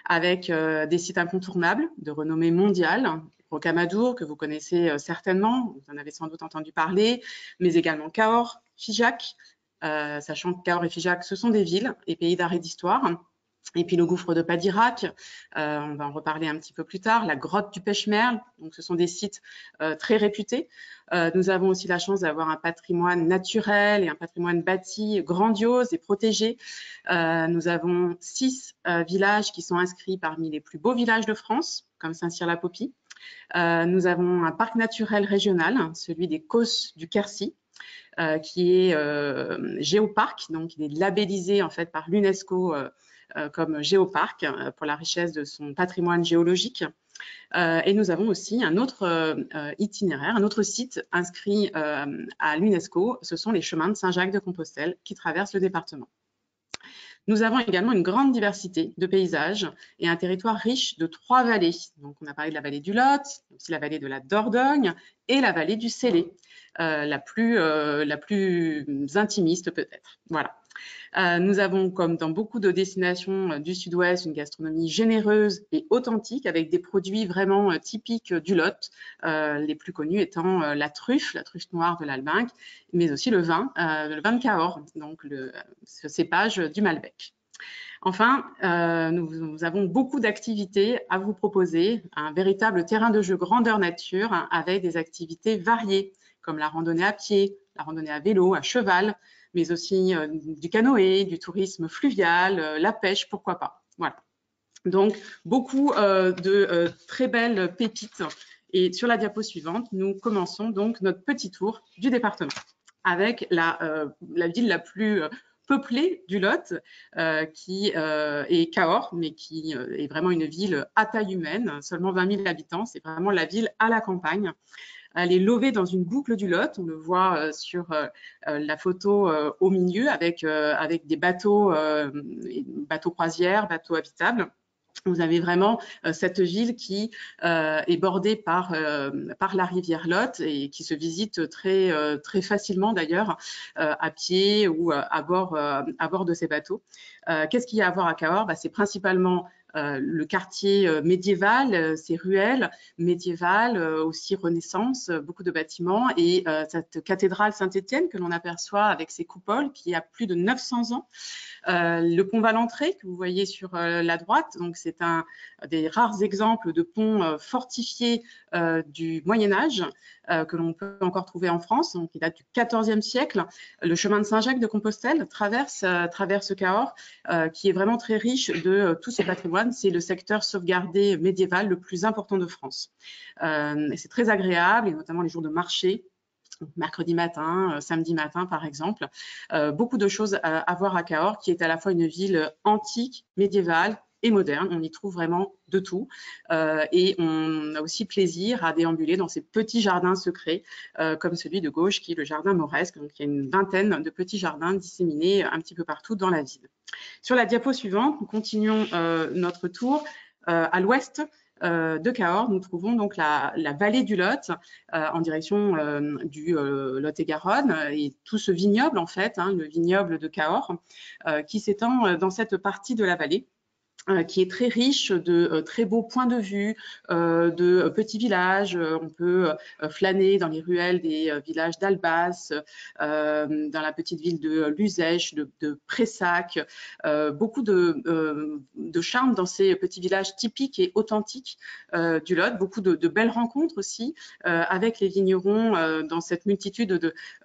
avec des sites incontournables de renommée mondiale, Rocamadour, que vous connaissez certainement, vous en avez sans doute entendu parler, mais également Cahors, Figeac, sachant que Cahors et Figeac, ce sont des villes et pays d'arrêt d'histoire. Et puis le gouffre de Padirac, on va en reparler un petit peu plus tard, la grotte du Pêche-Merle, donc ce sont des sites très réputés. Nous avons aussi la chance d'avoir un patrimoine naturel et un patrimoine bâti grandiose et protégé. Nous avons 6 villages qui sont inscrits parmi les plus beaux villages de France, comme Saint-Cyr-la-Popie. Nous avons un parc naturel régional, celui des Causses du Quercy, qui est géoparc, donc il est labellisé en fait par l'UNESCO comme géoparc pour la richesse de son patrimoine géologique. Et nous avons aussi un autre itinéraire, un autre site inscrit à l'UNESCO, ce sont les chemins de Saint-Jacques-de-Compostelle qui traversent le département. Nous avons également une grande diversité de paysages et un territoire riche de 3 vallées. Donc, on a parlé de la vallée du Lot, aussi la vallée de la Dordogne et la vallée du Célé, la plus intimiste peut-être. Voilà. Nous avons, comme dans beaucoup de destinations du Sud-Ouest, une gastronomie généreuse et authentique avec des produits vraiment typiques du Lot, les plus connus étant la truffe noire de l'Albinque, mais aussi le vin de Cahors, donc ce cépage du Malbec. Enfin, nous avons beaucoup d'activités à vous proposer, un véritable terrain de jeu grandeur nature avec des activités variées, comme la randonnée à pied, la randonnée à vélo, à cheval, mais aussi du canoë, du tourisme fluvial, la pêche, pourquoi pas. Voilà. Donc, beaucoup de très belles pépites. Et sur la diapo suivante, nous commençons donc notre petit tour du département avec la ville la plus peuplée du Lot, qui est Cahors, mais qui est vraiment une ville à taille humaine, seulement 20 000 habitants. C'est vraiment la ville à la campagne. Elle est levée dans une boucle du Lot. On le voit sur la photo au milieu avec des bateaux croisières, bateaux habitables. Vous avez vraiment cette ville qui est bordée par la rivière Lot et qui se visite très facilement d'ailleurs à pied ou à bord de ces bateaux. Qu'est-ce qu'il y a à voir à Cahors? C'est principalement le quartier médiéval, ces ruelles médiévales, aussi Renaissance, beaucoup de bâtiments et cette cathédrale Saint-Étienne que l'on aperçoit avec ses coupoles qui a plus de 900 ans. Le pont Valentré que vous voyez sur la droite, donc c'est un des rares exemples de ponts fortifiés du Moyen-Âge que l'on peut encore trouver en France, donc il date du XIVe siècle. Le chemin de Saint-Jacques de Compostelle traverse Cahors, qui est vraiment très riche de tout ce patrimoine. C'est le secteur sauvegardé médiéval le plus important de France. Et c'est très agréable, et notamment les jours de marché. Mercredi matin, samedi matin par exemple. Beaucoup de choses à voir à Cahors, qui est à la fois une ville antique, médiévale et moderne. On y trouve vraiment de tout. Et on a aussi plaisir à déambuler dans ces petits jardins secrets, comme celui de gauche, qui est le jardin Mauresque. Donc, il y a une vingtaine de petits jardins disséminés un petit peu partout dans la ville. Sur la diapo suivante, nous continuons notre tour à l'ouest de Cahors. Nous trouvons donc la vallée du Lot en direction du Lot-et-Garonne et tout ce vignoble en fait, le vignoble de Cahors, qui s'étend dans cette partie de la vallée, qui est très riche de très beaux points de vue, de petits villages. On peut flâner dans les ruelles des villages d'Albas, dans la petite ville de Luzèche, de Pressac. Beaucoup de charme dans ces petits villages typiques et authentiques du Lot. Beaucoup de belles rencontres aussi avec les vignerons dans cette multitude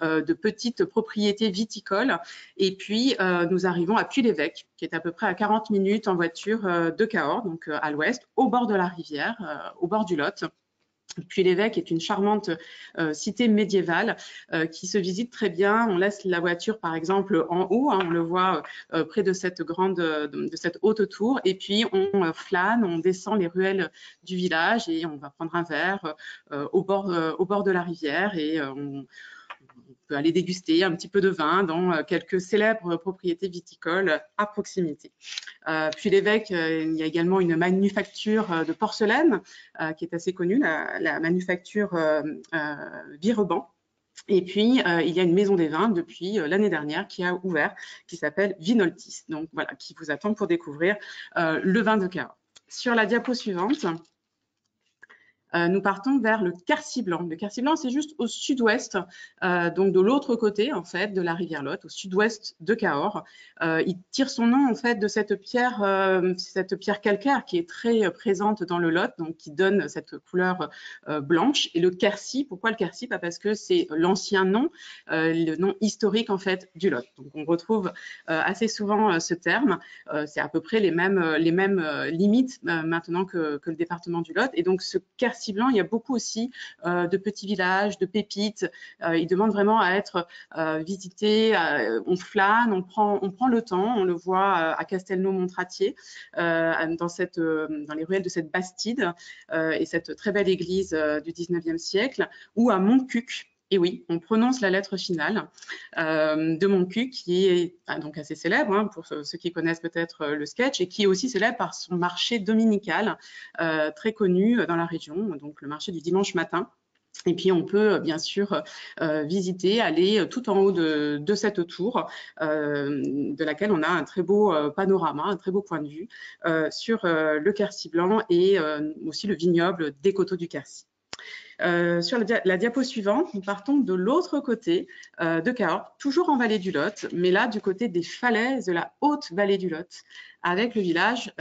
de petites propriétés viticoles. Et puis, nous arrivons à Puy-l'Évêque, qui est à peu près à 40 minutes en voiture de Cahors, donc à l'ouest, au bord de la rivière, au bord du Lot. Puy-l'Évêque est une charmante cité médiévale qui se visite très bien. On laisse la voiture, par exemple, en haut. On le voit près de cette haute tour. Et puis, on flâne, on descend les ruelles du village et on va prendre un verre au bord de la rivière et on peut aller déguster un petit peu de vin dans quelques célèbres propriétés viticoles à proximité. Puy-l'Évêque, il y a également une manufacture de porcelaine qui est assez connue, la manufacture Vireban. Et puis, il y a une maison des vins depuis l'année dernière qui a ouvert, qui s'appelle Vinoltis. Donc voilà, qui vous attend pour découvrir le vin de Cahors. Sur la diapo suivante, nous partons vers le Quercy Blanc. Le Quercy Blanc, c'est juste au sud-ouest, donc de l'autre côté, en fait, de la rivière Lot, au sud-ouest de Cahors. Il tire son nom, en fait, de cette pierre calcaire qui est très présente dans le Lot, donc qui donne cette couleur blanche. Et le Quercy, pourquoi le Quercy? Parce que c'est l'ancien nom, le nom historique, en fait, du Lot. Donc, on retrouve assez souvent ce terme. C'est à peu près les mêmes limites maintenant que le département du Lot. Et donc, ce Quercy Blanc, il y a beaucoup aussi de petits villages, de pépites. Il demande vraiment à être visité. On flâne, on prend le temps. On le voit à Castelnau-Montratier, dans les ruelles de cette Bastide et cette très belle église du 19e siècle, ou à Montcuq. Et oui, on prononce la lettre finale de Montcuq, qui est donc assez célèbre pour ceux qui connaissent peut-être le sketch, et qui est aussi célèbre par son marché dominical, très connu dans la région, donc le marché du dimanche matin. Et puis, on peut bien sûr visiter, aller tout en haut de cette tour, de laquelle on a un très beau panorama, un très beau point de vue sur le Quercy Blanc et aussi le vignoble des Coteaux du Quercy. Sur la diapo suivante, nous partons de l'autre côté de Cahors, toujours en vallée du Lot, mais là du côté des falaises de la haute vallée du Lot, avec le village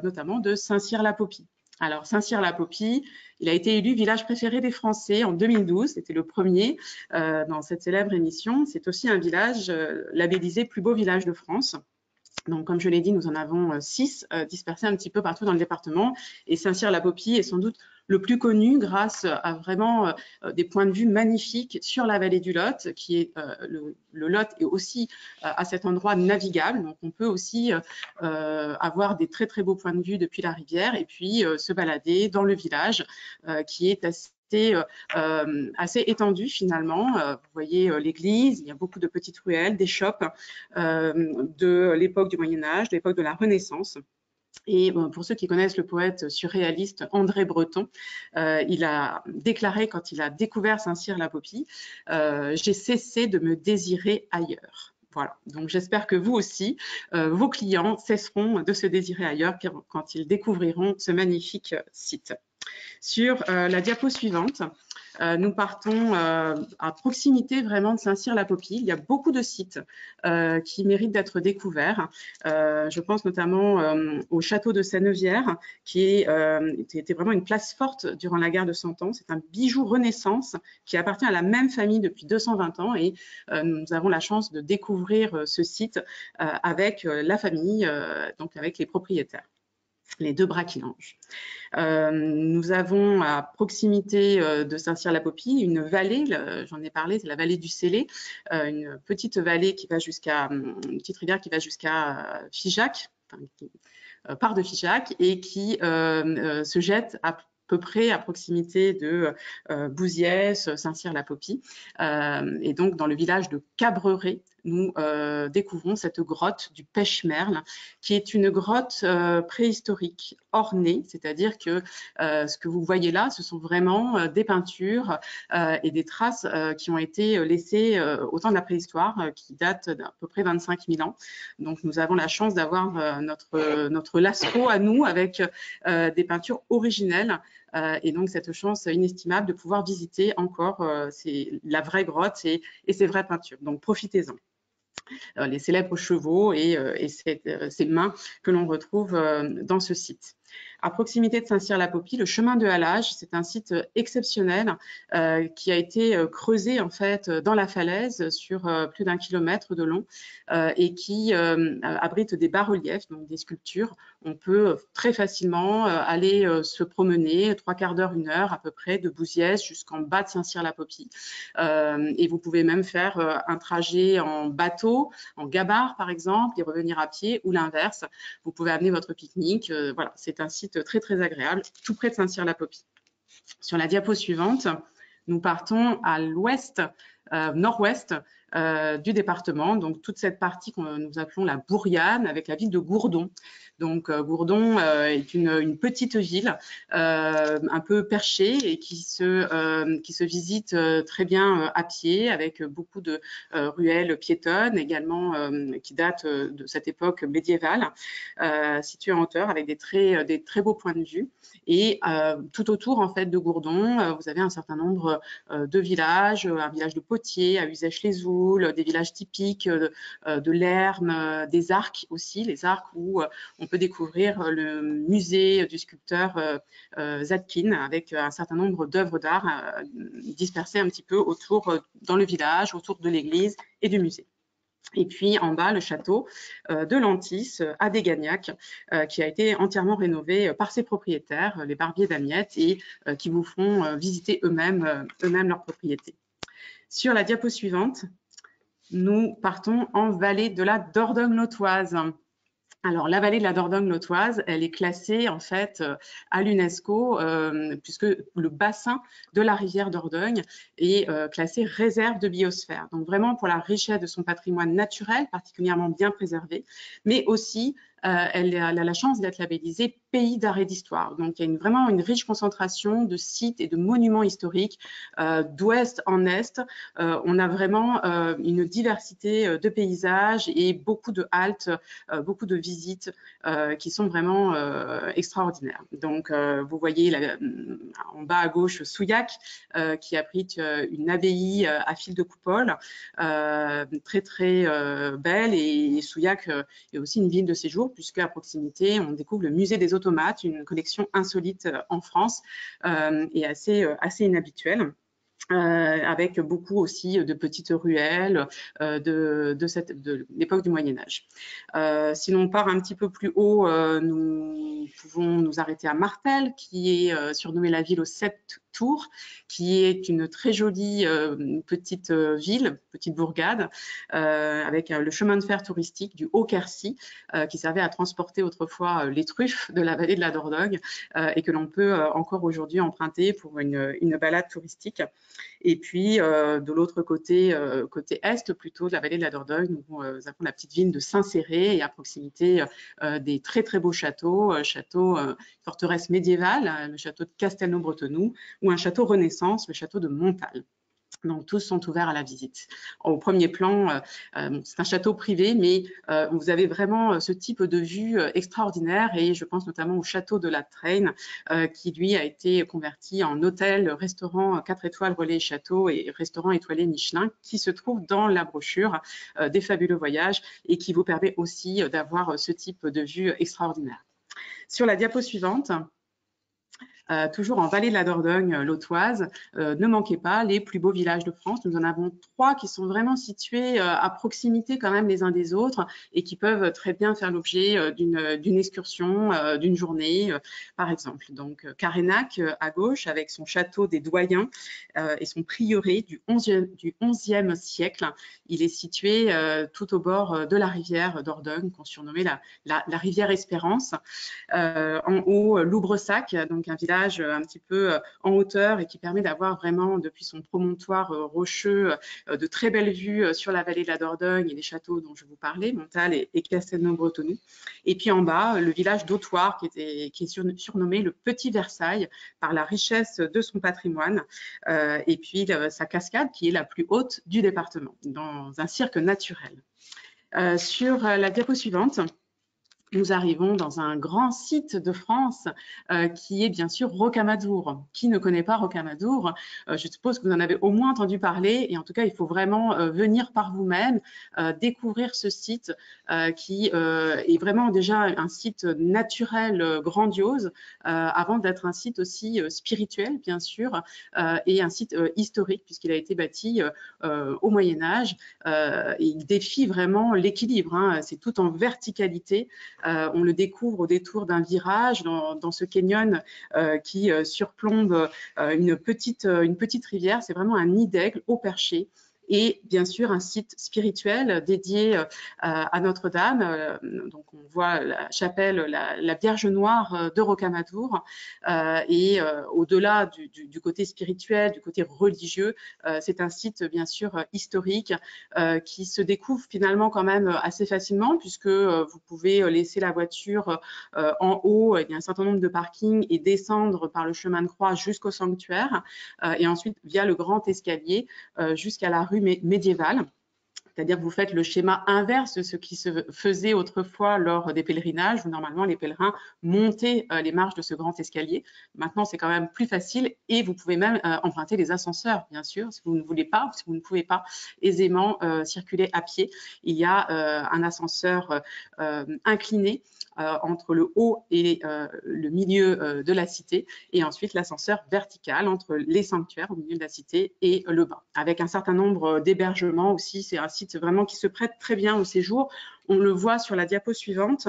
notamment de Saint-Cyr-la-Popie. Alors, Saint-Cyr-la-Popie, il a été élu village préféré des Français en 2012. C'était le premier dans cette célèbre émission. C'est aussi un village labellisé plus beau village de France. Donc, comme je l'ai dit, nous en avons 6 dispersés un petit peu partout dans le département. Et Saint-Cyr-la-Popie est sans doute le plus connu grâce à vraiment des points de vue magnifiques sur la vallée du Lot, qui est le Lot est aussi à cet endroit navigable. Donc, on peut aussi avoir des très, très beaux points de vue depuis la rivière et puis se balader dans le village qui est assez étendu finalement. Vous voyez l'église, il y a beaucoup de petites ruelles, des shops de l'époque du Moyen-Âge, de l'époque de la Renaissance. Et pour ceux qui connaissent le poète surréaliste André Breton, il a déclaré quand il a découvert Saint-Cyr-la-Popie, j'ai cessé de me désirer ailleurs. Voilà, donc j'espère que vous aussi, vos clients cesseront de se désirer ailleurs quand ils découvriront ce magnifique site. Sur la diapo suivante, nous partons à proximité vraiment de Saint-Cyr-la-Popie. Il y a beaucoup de sites qui méritent d'être découverts. Je pense notamment au château de Sennevières, qui était vraiment une place forte durant la guerre de 100 ans. C'est un bijou Renaissance qui appartient à la même famille depuis 220 ans et nous avons la chance de découvrir ce site avec la famille, donc avec les propriétaires, les deux Braquillanges. Nous avons à proximité de Saint-Cyr-la-Popie une vallée, j'en ai parlé, c'est la vallée du Célé, une petite vallée qui va jusqu'à, une petite rivière qui va jusqu'à Figeac, enfin, qui part de Figeac et qui se jette à peu près à proximité de Bouziès, Saint-Cyr-la-Popie. Et donc, dans le village de Cabreret, nous découvrons cette grotte du Pêche-Merle, qui est une grotte préhistorique ornée, c'est-à-dire que ce que vous voyez là, ce sont vraiment des peintures et des traces qui ont été laissées au temps de la préhistoire, qui datent d'à peu près 25 000 ans. Donc, nous avons la chance d'avoir notre Lascaux à nous avec des peintures originelles. Et donc, cette chance inestimable de pouvoir visiter encore la vraie grotte et ces vraies peintures. Donc, profitez-en. Les célèbres chevaux et ces mains que l'on retrouve dans ce site. À proximité de Saint-Cyr-la-Popie, le chemin de halage, c'est un site exceptionnel qui a été creusé en fait dans la falaise sur plus d'1 kilomètre de long et qui abrite des bas-reliefs, donc des sculptures. On peut très facilement aller se promener 3/4 d'heure, 1 heure à peu près de Bouziès jusqu'en bas de Saint-Cyr-la-Popie. Et vous pouvez même faire un trajet en bateau, en gabarre par exemple, et revenir à pied ou l'inverse. Vous pouvez amener votre pique-nique. Voilà, c'est un site très très agréable, tout près de Saint-Cyr-la-Popie. Sur la diapo suivante, nous partons à l'ouest, nord-ouest du département, donc toute cette partie que nous appelons la Bourriane avec la ville de Gourdon. Donc Gourdon est une petite ville un peu perchée et qui se visite très bien à pied avec beaucoup de ruelles piétonnes également qui datent de cette époque médiévale, située en hauteur avec des très beaux points de vue. Et tout autour en fait de Gourdon, vous avez un certain nombre de villages, un village de Potier, à Uzèche-les-Oules, des villages typiques de l'Erme, des arcs aussi, les arcs où on peut découvrir le musée du sculpteur Zadkine avec un certain nombre d'œuvres d'art dispersées un petit peu autour dans le village, autour de l'église et du musée. Et puis en bas, le château de Lantis à Dégagnac, qui a été entièrement rénové par ses propriétaires, les Barbier d'Amiette, et qui vous font visiter eux-mêmes leur propriété. Sur la diapo suivante, nous partons en vallée de la Dordogne-Lautoise. Alors, la vallée de la Dordogne-Lautoise, elle est classée en fait à l'UNESCO puisque le bassin de la rivière Dordogne est classé réserve de biosphère. Donc, vraiment pour la richesse de son patrimoine naturel, particulièrement bien préservé, mais aussi elle a la chance d'être labellisée pays d'art et d'histoire. Donc, il y a vraiment une riche concentration de sites et de monuments historiques d'ouest en est. On a vraiment une diversité de paysages et beaucoup de haltes, beaucoup de visites qui sont vraiment extraordinaires. Donc, vous voyez en bas à gauche Souillac qui abrite une abbaye à fil de coupole très très belle, et Souillac est aussi une ville de séjour puisque à proximité on découvre le musée des automates, une collection insolite en France et assez inhabituelle. Avec beaucoup aussi de petites ruelles de l'époque du Moyen-Âge. Si l'on part un petit peu plus haut, nous pouvons nous arrêter à Martel, qui est surnommée la ville aux 7 Tours, qui est une très jolie petite ville, petite bourgade, avec le chemin de fer touristique du Haut-Quercy, qui servait à transporter autrefois les truffes de la vallée de la Dordogne et que l'on peut encore aujourd'hui emprunter pour une balade touristique. Et puis, de l'autre côté, côté est plutôt de la vallée de la Dordogne, nous avons la petite ville de Saint-Céré et à proximité des très très beaux châteaux, forteresse médiévale, le château de Castelnau-Bretenoux ou un château Renaissance, le château de Montal. Donc, tous sont ouverts à la visite. Au premier plan, c'est un château privé, mais vous avez vraiment ce type de vue extraordinaire et je pense notamment au château de la Treine, qui lui a été converti en hôtel, restaurant 4 étoiles relais château et restaurant étoilé Michelin, qui se trouve dans la brochure des fabuleux voyages et qui vous permet aussi d'avoir ce type de vue extraordinaire. Sur la diapo suivante, toujours en vallée de la Dordogne, l'Autoise, ne manquez pas les plus beaux villages de France. Nous en avons 3 qui sont vraiment situés à proximité quand même les uns des autres et qui peuvent très bien faire l'objet d'une excursion, d'une journée, par exemple. Donc, Carénac à gauche avec son château des Doyens et son prieuré du 11e siècle. Il est situé tout au bord de la rivière Dordogne, qu'on surnommait la rivière Espérance. En haut, Loubressac, donc un village un petit peu en hauteur et qui permet d'avoir vraiment depuis son promontoire rocheux de très belles vues sur la vallée de la Dordogne et les châteaux dont je vous parlais, Montal et Castelnau-Bretenoux. Et puis en bas, le village d'Autoir qui est surnommé le Petit Versailles par la richesse de son patrimoine et puis sa cascade qui est la plus haute du département dans un cirque naturel. Sur la diapo suivante, nous arrivons dans un grand site de France qui est bien sûr Rocamadour. Qui ne connaît pas Rocamadour? Je suppose que vous en avez au moins entendu parler et en tout cas, il faut vraiment venir par vous-même, découvrir ce site qui est vraiment déjà un site naturel grandiose avant d'être un site aussi spirituel, bien sûr, et un site historique puisqu'il a été bâti au Moyen-Âge et il défie vraiment l'équilibre. Hein. C'est tout en verticalité. On le découvre au détour d'un virage dans ce canyon qui surplombe une petite rivière. C'est vraiment un nid d'aigle au perché. Et bien sûr un site spirituel dédié à Notre-Dame. Donc on voit la chapelle, la Vierge Noire de Rocamadour. Et au-delà du côté spirituel, du côté religieux, c'est un site bien sûr historique qui se découvre finalement quand même assez facilement puisque vous pouvez laisser la voiture en haut, il y a un certain nombre de parkings et descendre par le chemin de croix jusqu'au sanctuaire et ensuite via le grand escalier jusqu'à la rue médiévale. C'est-à-dire que vous faites le schéma inverse de ce qui se faisait autrefois lors des pèlerinages, où normalement les pèlerins montaient les marches de ce grand escalier. Maintenant, c'est quand même plus facile et vous pouvez même emprunter les ascenseurs, bien sûr, si vous ne voulez pas, si vous ne pouvez pas aisément circuler à pied. Il y a un ascenseur incliné entre le haut et le milieu de la cité, et ensuite l'ascenseur vertical entre les sanctuaires au milieu de la cité et le bas, avec un certain nombre d'hébergements aussi. C'est un site vraiment qui se prête très bien au séjour. On le voit sur la diapo suivante.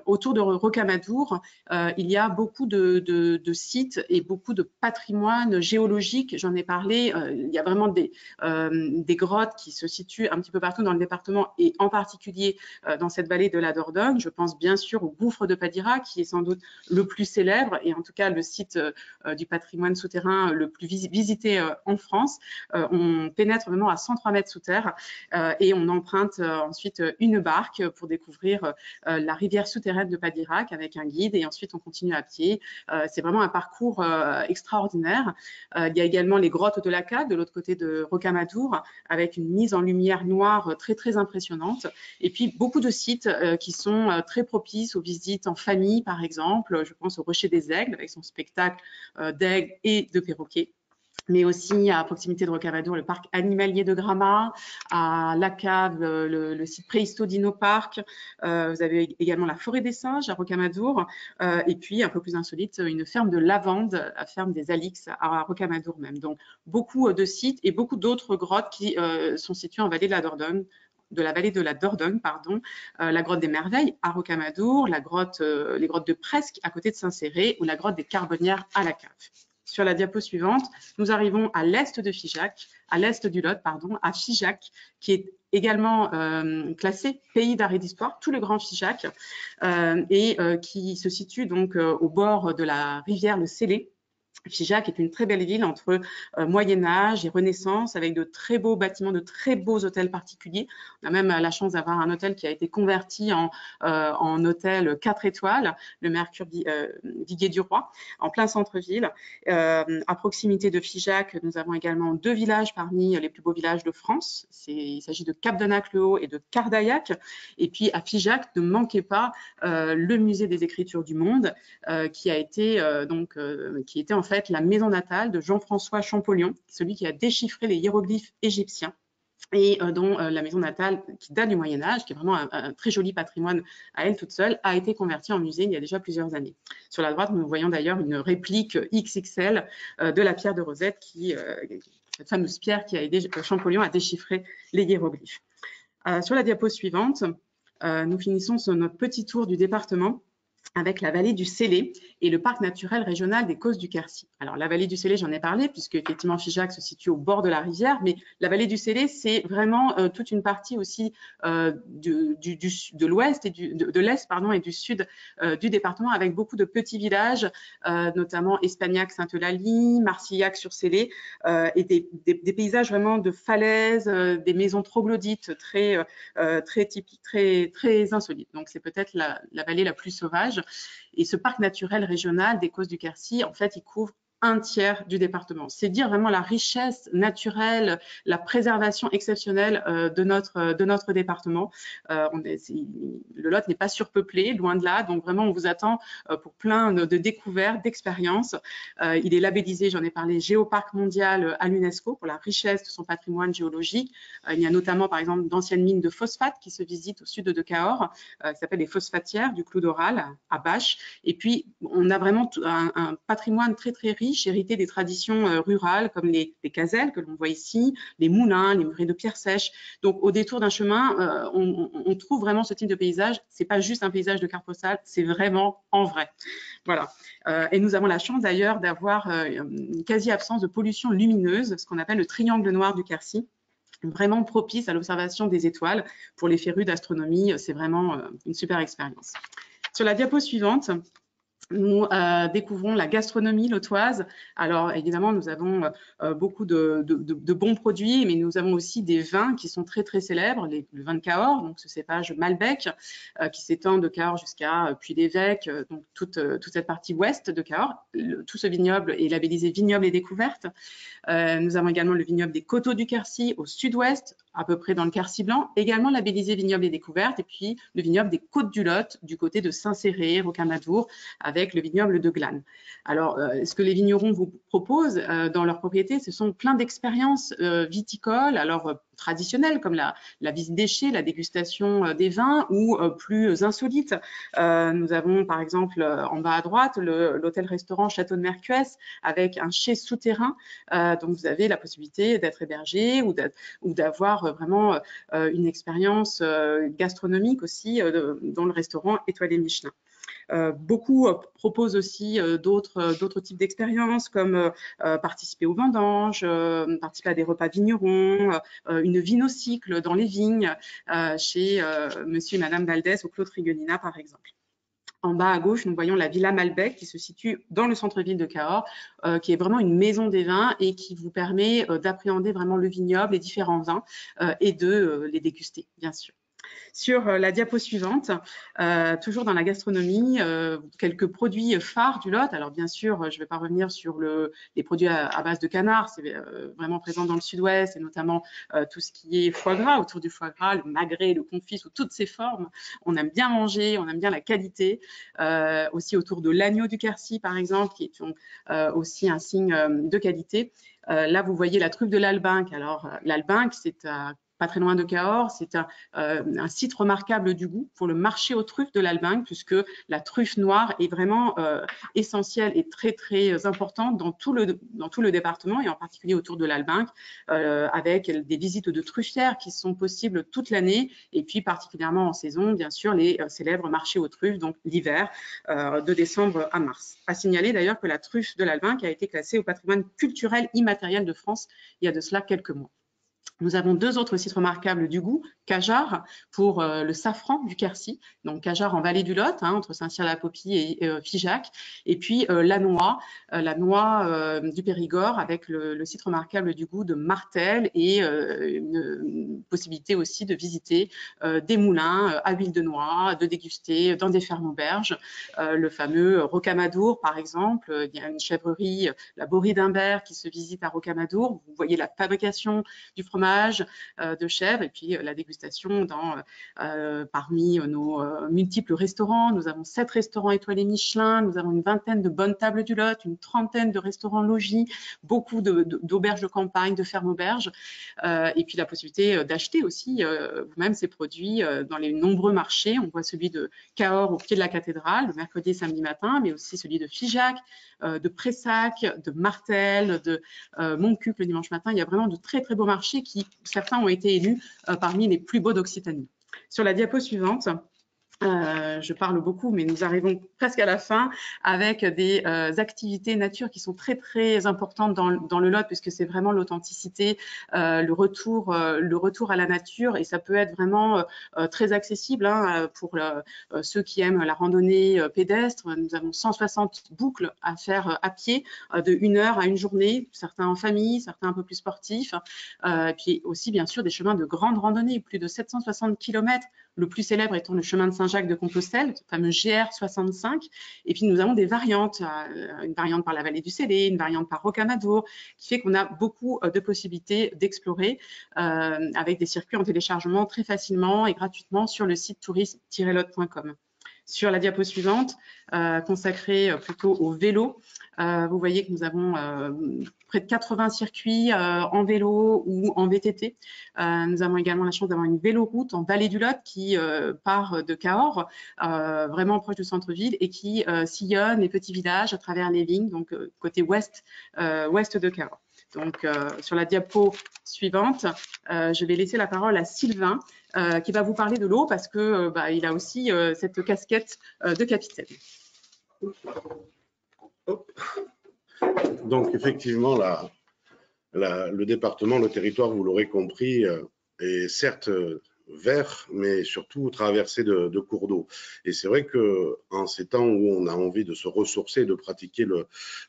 Autour de Rocamadour, il y a beaucoup de sites et beaucoup de patrimoine géologique. J'en ai parlé. Il y a vraiment des grottes qui se situent un petit peu partout dans le département et en particulier dans cette vallée de la Dordogne. Je pense bien sûr au gouffre de Padira qui est sans doute le plus célèbre et en tout cas le site du patrimoine souterrain le plus visité en France. On pénètre vraiment à 103 mètres sous terre et on emprunte ensuite une barque pour découvrir la rivière souterraine de Padirac avec un guide et ensuite on continue à pied. C'est vraiment un parcours extraordinaire. Il y a également les grottes de la Cade de l'autre côté de Rocamadour avec une mise en lumière noire très très impressionnante et puis beaucoup de sites qui sont très propices aux visites en famille par exemple. Je pense au Rocher des Aigles avec son spectacle d'aigles et de perroquets. Mais aussi à proximité de Rocamadour, le parc animalier de Gramat, à La Cave, le site Préhisto Dino Park. Vous avez également la forêt des singes à Rocamadour. Et puis, un peu plus insolite, une ferme de lavande, la ferme des Alix à Rocamadour même. Donc, beaucoup de sites et beaucoup d'autres grottes qui sont situées en vallée de la Dordogne. De la vallée de la Dordogne, pardon, la grotte des Merveilles à Rocamadour, les grottes de Presque à côté de Saint-Céré ou la grotte des Carbonnières à La Cave. sur la diapo suivante, nous arrivons à l'est de Figeac, à l'est du Lot, pardon, à Figeac, qui est également classé pays d'arrêt d'histoire, tout le grand Figeac, qui se situe donc au bord de la rivière le Célé. Figeac est une très belle ville entre Moyen-Âge et Renaissance, avec de très beaux bâtiments, de très beaux hôtels particuliers. On a même la chance d'avoir un hôtel qui a été converti en hôtel 4 étoiles, le Mercure Viguier du Roi, en plein centre-ville. À proximité de Figeac, nous avons également 2 villages parmi les plus beaux villages de France. Il s'agit de Capdenac-le-Haut et de Cardaillac. Et puis à Figeac, ne manquez pas le musée des écritures du monde, qui était en fait la maison natale de Jean-François Champollion, celui qui a déchiffré les hiéroglyphes égyptiens et dont la maison natale, qui date du Moyen-Âge, qui est vraiment un très joli patrimoine à elle toute seule, a été convertie en musée il y a déjà plusieurs années. Sur la droite, nous voyons d'ailleurs une réplique XXL de la pierre de Rosette, cette fameuse pierre qui a aidé Champollion à déchiffrer les hiéroglyphes. Sur la diapo suivante, nous finissons sur notre petit tour du département avec la vallée du Célé et le parc naturel régional des Causses du Quercy. Alors, la vallée du Célé, j'en ai parlé, puisque effectivement Figeac se situe au bord de la rivière, mais la vallée du Célé, c'est vraiment toute une partie aussi de l'ouest et de l'est, pardon, et du sud du département, avec beaucoup de petits villages, notamment Espagnac-Sainte-Eulalie, Marcillac-sur-Célé, et des paysages vraiment de falaises, des maisons troglodytes très typiques, très insolites. Donc, c'est peut-être la vallée la plus sauvage. Et ce parc naturel régional des Causses du Quercy, en fait, il couvre un tiers du département. C'est dire vraiment la richesse naturelle, la préservation exceptionnelle de notre département. Le Lot n'est pas surpeuplé, loin de là, donc vraiment on vous attend pour plein de découvertes, d'expériences. Il est labellisé, j'en ai parlé, Géoparc mondial à l'UNESCO pour la richesse de son patrimoine géologique. Il y a notamment par exemple d'anciennes mines de phosphate qui se visitent au sud de Cahors, qui s'appellent les phosphatières du Clos d'Oral à Bâche. Et puis on a vraiment un patrimoine très très riche, hérité des traditions rurales comme les caselles que l'on voit ici, les moulins, les murets de pierre sèche. Donc au détour d'un chemin, on trouve vraiment ce type de paysage. C'est pas juste un paysage de carte postale, c'est vraiment en vrai. Voilà. Et nous avons la chance d'ailleurs d'avoir une quasi-absence de pollution lumineuse, ce qu'on appelle le triangle noir du Quercy, vraiment propice à l'observation des étoiles. Pour les férus d'astronomie, c'est vraiment une super expérience. Sur la diapo suivante, nous découvrons la gastronomie lotoise. Alors évidemment, nous avons beaucoup de bons produits, mais nous avons aussi des vins qui sont très très célèbres, le vin de Cahors, donc ce cépage Malbec, qui s'étend de Cahors jusqu'à Puy-l'Évêque, donc toute cette partie ouest de Cahors. Tout ce vignoble est labellisé Vignoble et Découverte. Nous avons également le vignoble des Coteaux du Quercy au sud-ouest, à peu près dans le Quercy blanc, également labellisé Vignoble et Découverte, et puis le vignoble des Côtes du Lot, du côté de Saint-Céré, Rocamadour, avec le vignoble de Glane. Alors, ce que les vignerons vous proposent dans leurs propriétés, ce sont plein d'expériences viticoles, alors traditionnelles, comme la visite d'éché, la dégustation des vins, ou plus insolites. Nous avons, par exemple, en bas à droite, l'hôtel-restaurant Château de Mercuès, avec un chai souterrain. Donc, vous avez la possibilité d'être hébergé ou d'avoir vraiment une expérience gastronomique aussi dans le restaurant étoilé Michelin. Beaucoup proposent aussi d'autres types d'expériences comme participer aux vendanges, participer à des repas vignerons, une vinocycle dans les vignes chez monsieur et madame Valdès au Clos Trigolina par exemple. En bas à gauche, nous voyons la Villa Malbec qui se situe dans le centre-ville de Cahors, qui est vraiment une maison des vins et qui vous permet d'appréhender vraiment le vignoble, les différents vins et de les déguster, bien sûr. Sur la diapo suivante, toujours dans la gastronomie, quelques produits phares du Lot. Alors bien sûr, je ne vais pas revenir sur les produits à base de canard, c'est vraiment présent dans le sud-ouest et notamment tout ce qui est foie gras, autour du foie gras, le magret, le confit sous toutes ses formes. On aime bien manger, on aime bien la qualité. Aussi autour de l'agneau du Quercy par exemple, qui est aussi un signe de qualité. Là, vous voyez la truffe de l'Albinque. Alors, l'Albinque, c'est à pas très loin de Cahors. C'est un site remarquable du goût pour le marché aux truffes de l'Albingue, puisque la truffe noire est vraiment essentielle et très très importante dans tout le département et en particulier autour de l'Albingue, avec des visites de truffières qui sont possibles toute l'année et puis particulièrement en saison, bien sûr, les célèbres marchés aux truffes, donc l'hiver, de décembre à mars. À signaler d'ailleurs que la truffe de l'Albingue a été classée au patrimoine culturel immatériel de France il y a de cela quelques mois. Nous avons deux autres sites remarquables du goût, Cajarc pour le safran du Quercy, donc Cajarc en vallée du Lot, entre Saint-Cyr-la-Popie et Figeac, et puis la noix du Périgord avec le site remarquable du goût de Martel et une possibilité aussi de visiter des moulins à huile de noix, de déguster dans des fermes auberges, le fameux Rocamadour par exemple. Il y a une chèvrerie, la Borie d'Imbert, qui se visite à Rocamadour. Vous voyez la fabrication du fromage de chèvre et puis la dégustation parmi nos multiples restaurants. Nous avons 7 restaurants étoilés Michelin, nous avons une vingtaine de bonnes tables du Lot, une trentaine de restaurants logis, beaucoup d'auberges de campagne, de fermes auberges, et puis la possibilité d'acheter aussi vous-même ces produits dans les nombreux marchés. On voit celui de Cahors au pied de la cathédrale, le mercredi et samedi matin, mais aussi celui de Figeac, de Pressac, de Martel, de Montcuq le dimanche matin. Il y a vraiment de très très beaux marchés qui, certains ont été élus parmi les plus beaux d'Occitanie. Sur la diapo suivante, je parle beaucoup, mais nous arrivons presque à la fin avec des activités nature qui sont très très importantes dans le Lot, puisque c'est vraiment l'authenticité, le retour à la nature, et ça peut être vraiment très accessible pour ceux qui aiment la randonnée pédestre. Nous avons 160 boucles à faire à pied de 1 heure à une journée, certains en famille, certains un peu plus sportifs, et puis aussi bien sûr des chemins de grande randonnée, plus de 760 km. Le plus célèbre étant le chemin de Saint-Jacques de Compostelle, le fameux GR65. Et puis, nous avons des variantes, une variante par la vallée du Célé, une variante par Rocamadour, qui fait qu'on a beaucoup de possibilités d'explorer avec des circuits en téléchargement très facilement et gratuitement sur le site tourisme-lot.com. Sur la diapo suivante, consacrée plutôt au vélo, vous voyez que nous avons près de 80 circuits en vélo ou en VTT. Nous avons également la chance d'avoir une véloroute en vallée du Lot qui part de Cahors, vraiment proche du centre-ville, et qui sillonne les petits villages à travers les vignes, donc côté ouest de Cahors. Donc, sur la diapo suivante, je vais laisser la parole à Sylvain, qui va vous parler de l'eau parce que il a aussi cette casquette de capitaine. Donc, effectivement, le département, le territoire, vous l'aurez compris, est certes vert, mais surtout traversé de cours d'eau. Et c'est vrai que en ces temps où on a envie de se ressourcer, de pratiquer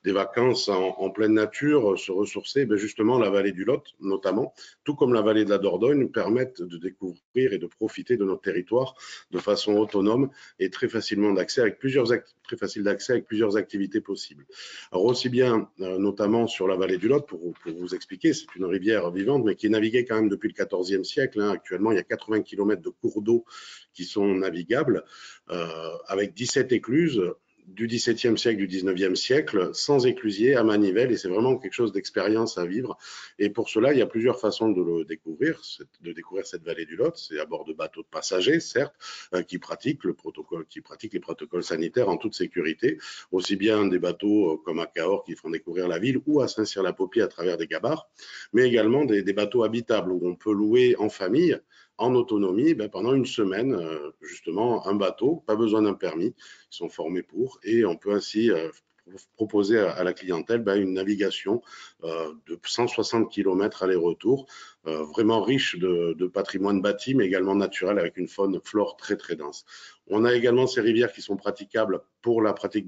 des vacances en pleine nature, se ressourcer, justement la vallée du Lot notamment, tout comme la vallée de la Dordogne, nous permettent de découvrir et de profiter de notre territoire de façon autonome et très facilement d'accès avec très facile d'accès avec plusieurs activités possibles. Alors aussi bien notamment sur la vallée du Lot, pour vous expliquer, c'est une rivière vivante mais qui est naviguée quand même depuis le XIVe siècle. Actuellement, il y a 80 km de cours d'eau qui sont navigables avec 17 écluses du XVIIe siècle, du XIXe siècle, sans éclusier, à manivelle, et c'est vraiment quelque chose d'expérience à vivre. Et pour cela, il y a plusieurs façons de le découvrir, cette vallée du Lot. C'est à bord de bateaux de passagers, certes, qui pratiquent les protocoles sanitaires en toute sécurité, aussi bien des bateaux comme à Cahors qui font découvrir la ville, ou à Saint-Cyr-la-Popie à travers des gabarres, mais également des bateaux habitables où on peut louer en famille, en autonomie, pendant une semaine, justement, un bateau, pas besoin d'un permis, ils sont formés pour, et on peut ainsi proposer à la clientèle une navigation de 160 km aller-retour, vraiment riche de patrimoine bâti, mais également naturel, avec une faune, flore très très dense. On a également ces rivières qui sont praticables pour la pratique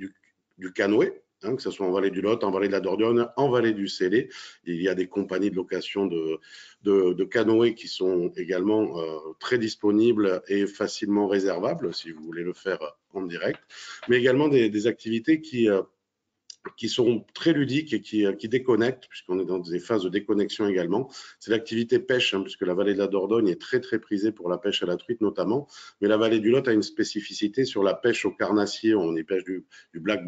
du canoë, que ce soit en vallée du Lot, en vallée de la Dordogne, en vallée du Célé. Il y a des compagnies de location de canoës qui sont également très disponibles et facilement réservables si vous voulez le faire en direct, mais également des activités qui sont très ludiques et qui déconnectent, puisqu'on est dans des phases de déconnexion également. C'est l'activité pêche, puisque la vallée de la Dordogne est très très prisée pour la pêche à la truite notamment, mais la vallée du Lot a une spécificité sur la pêche au carnassier. On y pêche du black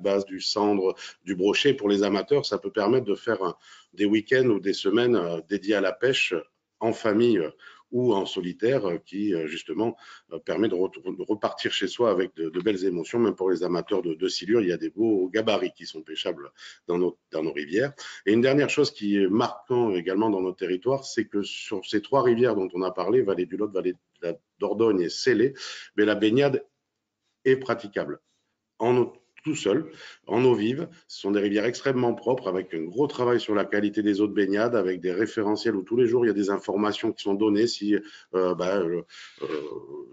bass, du cendre, du brochet. Pour les amateurs, ça peut permettre de faire des week-ends ou des semaines dédiées à la pêche en famille ou en solitaire qui justement permet de repartir chez soi avec de belles émotions, même pour les amateurs de silure. Il y a des beaux gabarits qui sont pêchables dans nos rivières. Et une dernière chose qui est marquant également dans nos territoires, c'est que sur ces 3 rivières dont on a parlé, Vallée du Lot, Vallée de la Dordogne et Célé, mais la baignade est praticable tout seul, en eau vive. Ce sont des rivières extrêmement propres, avec un gros travail sur la qualité des eaux de baignade, avec des référentiels où tous les jours il y a des informations qui sont données si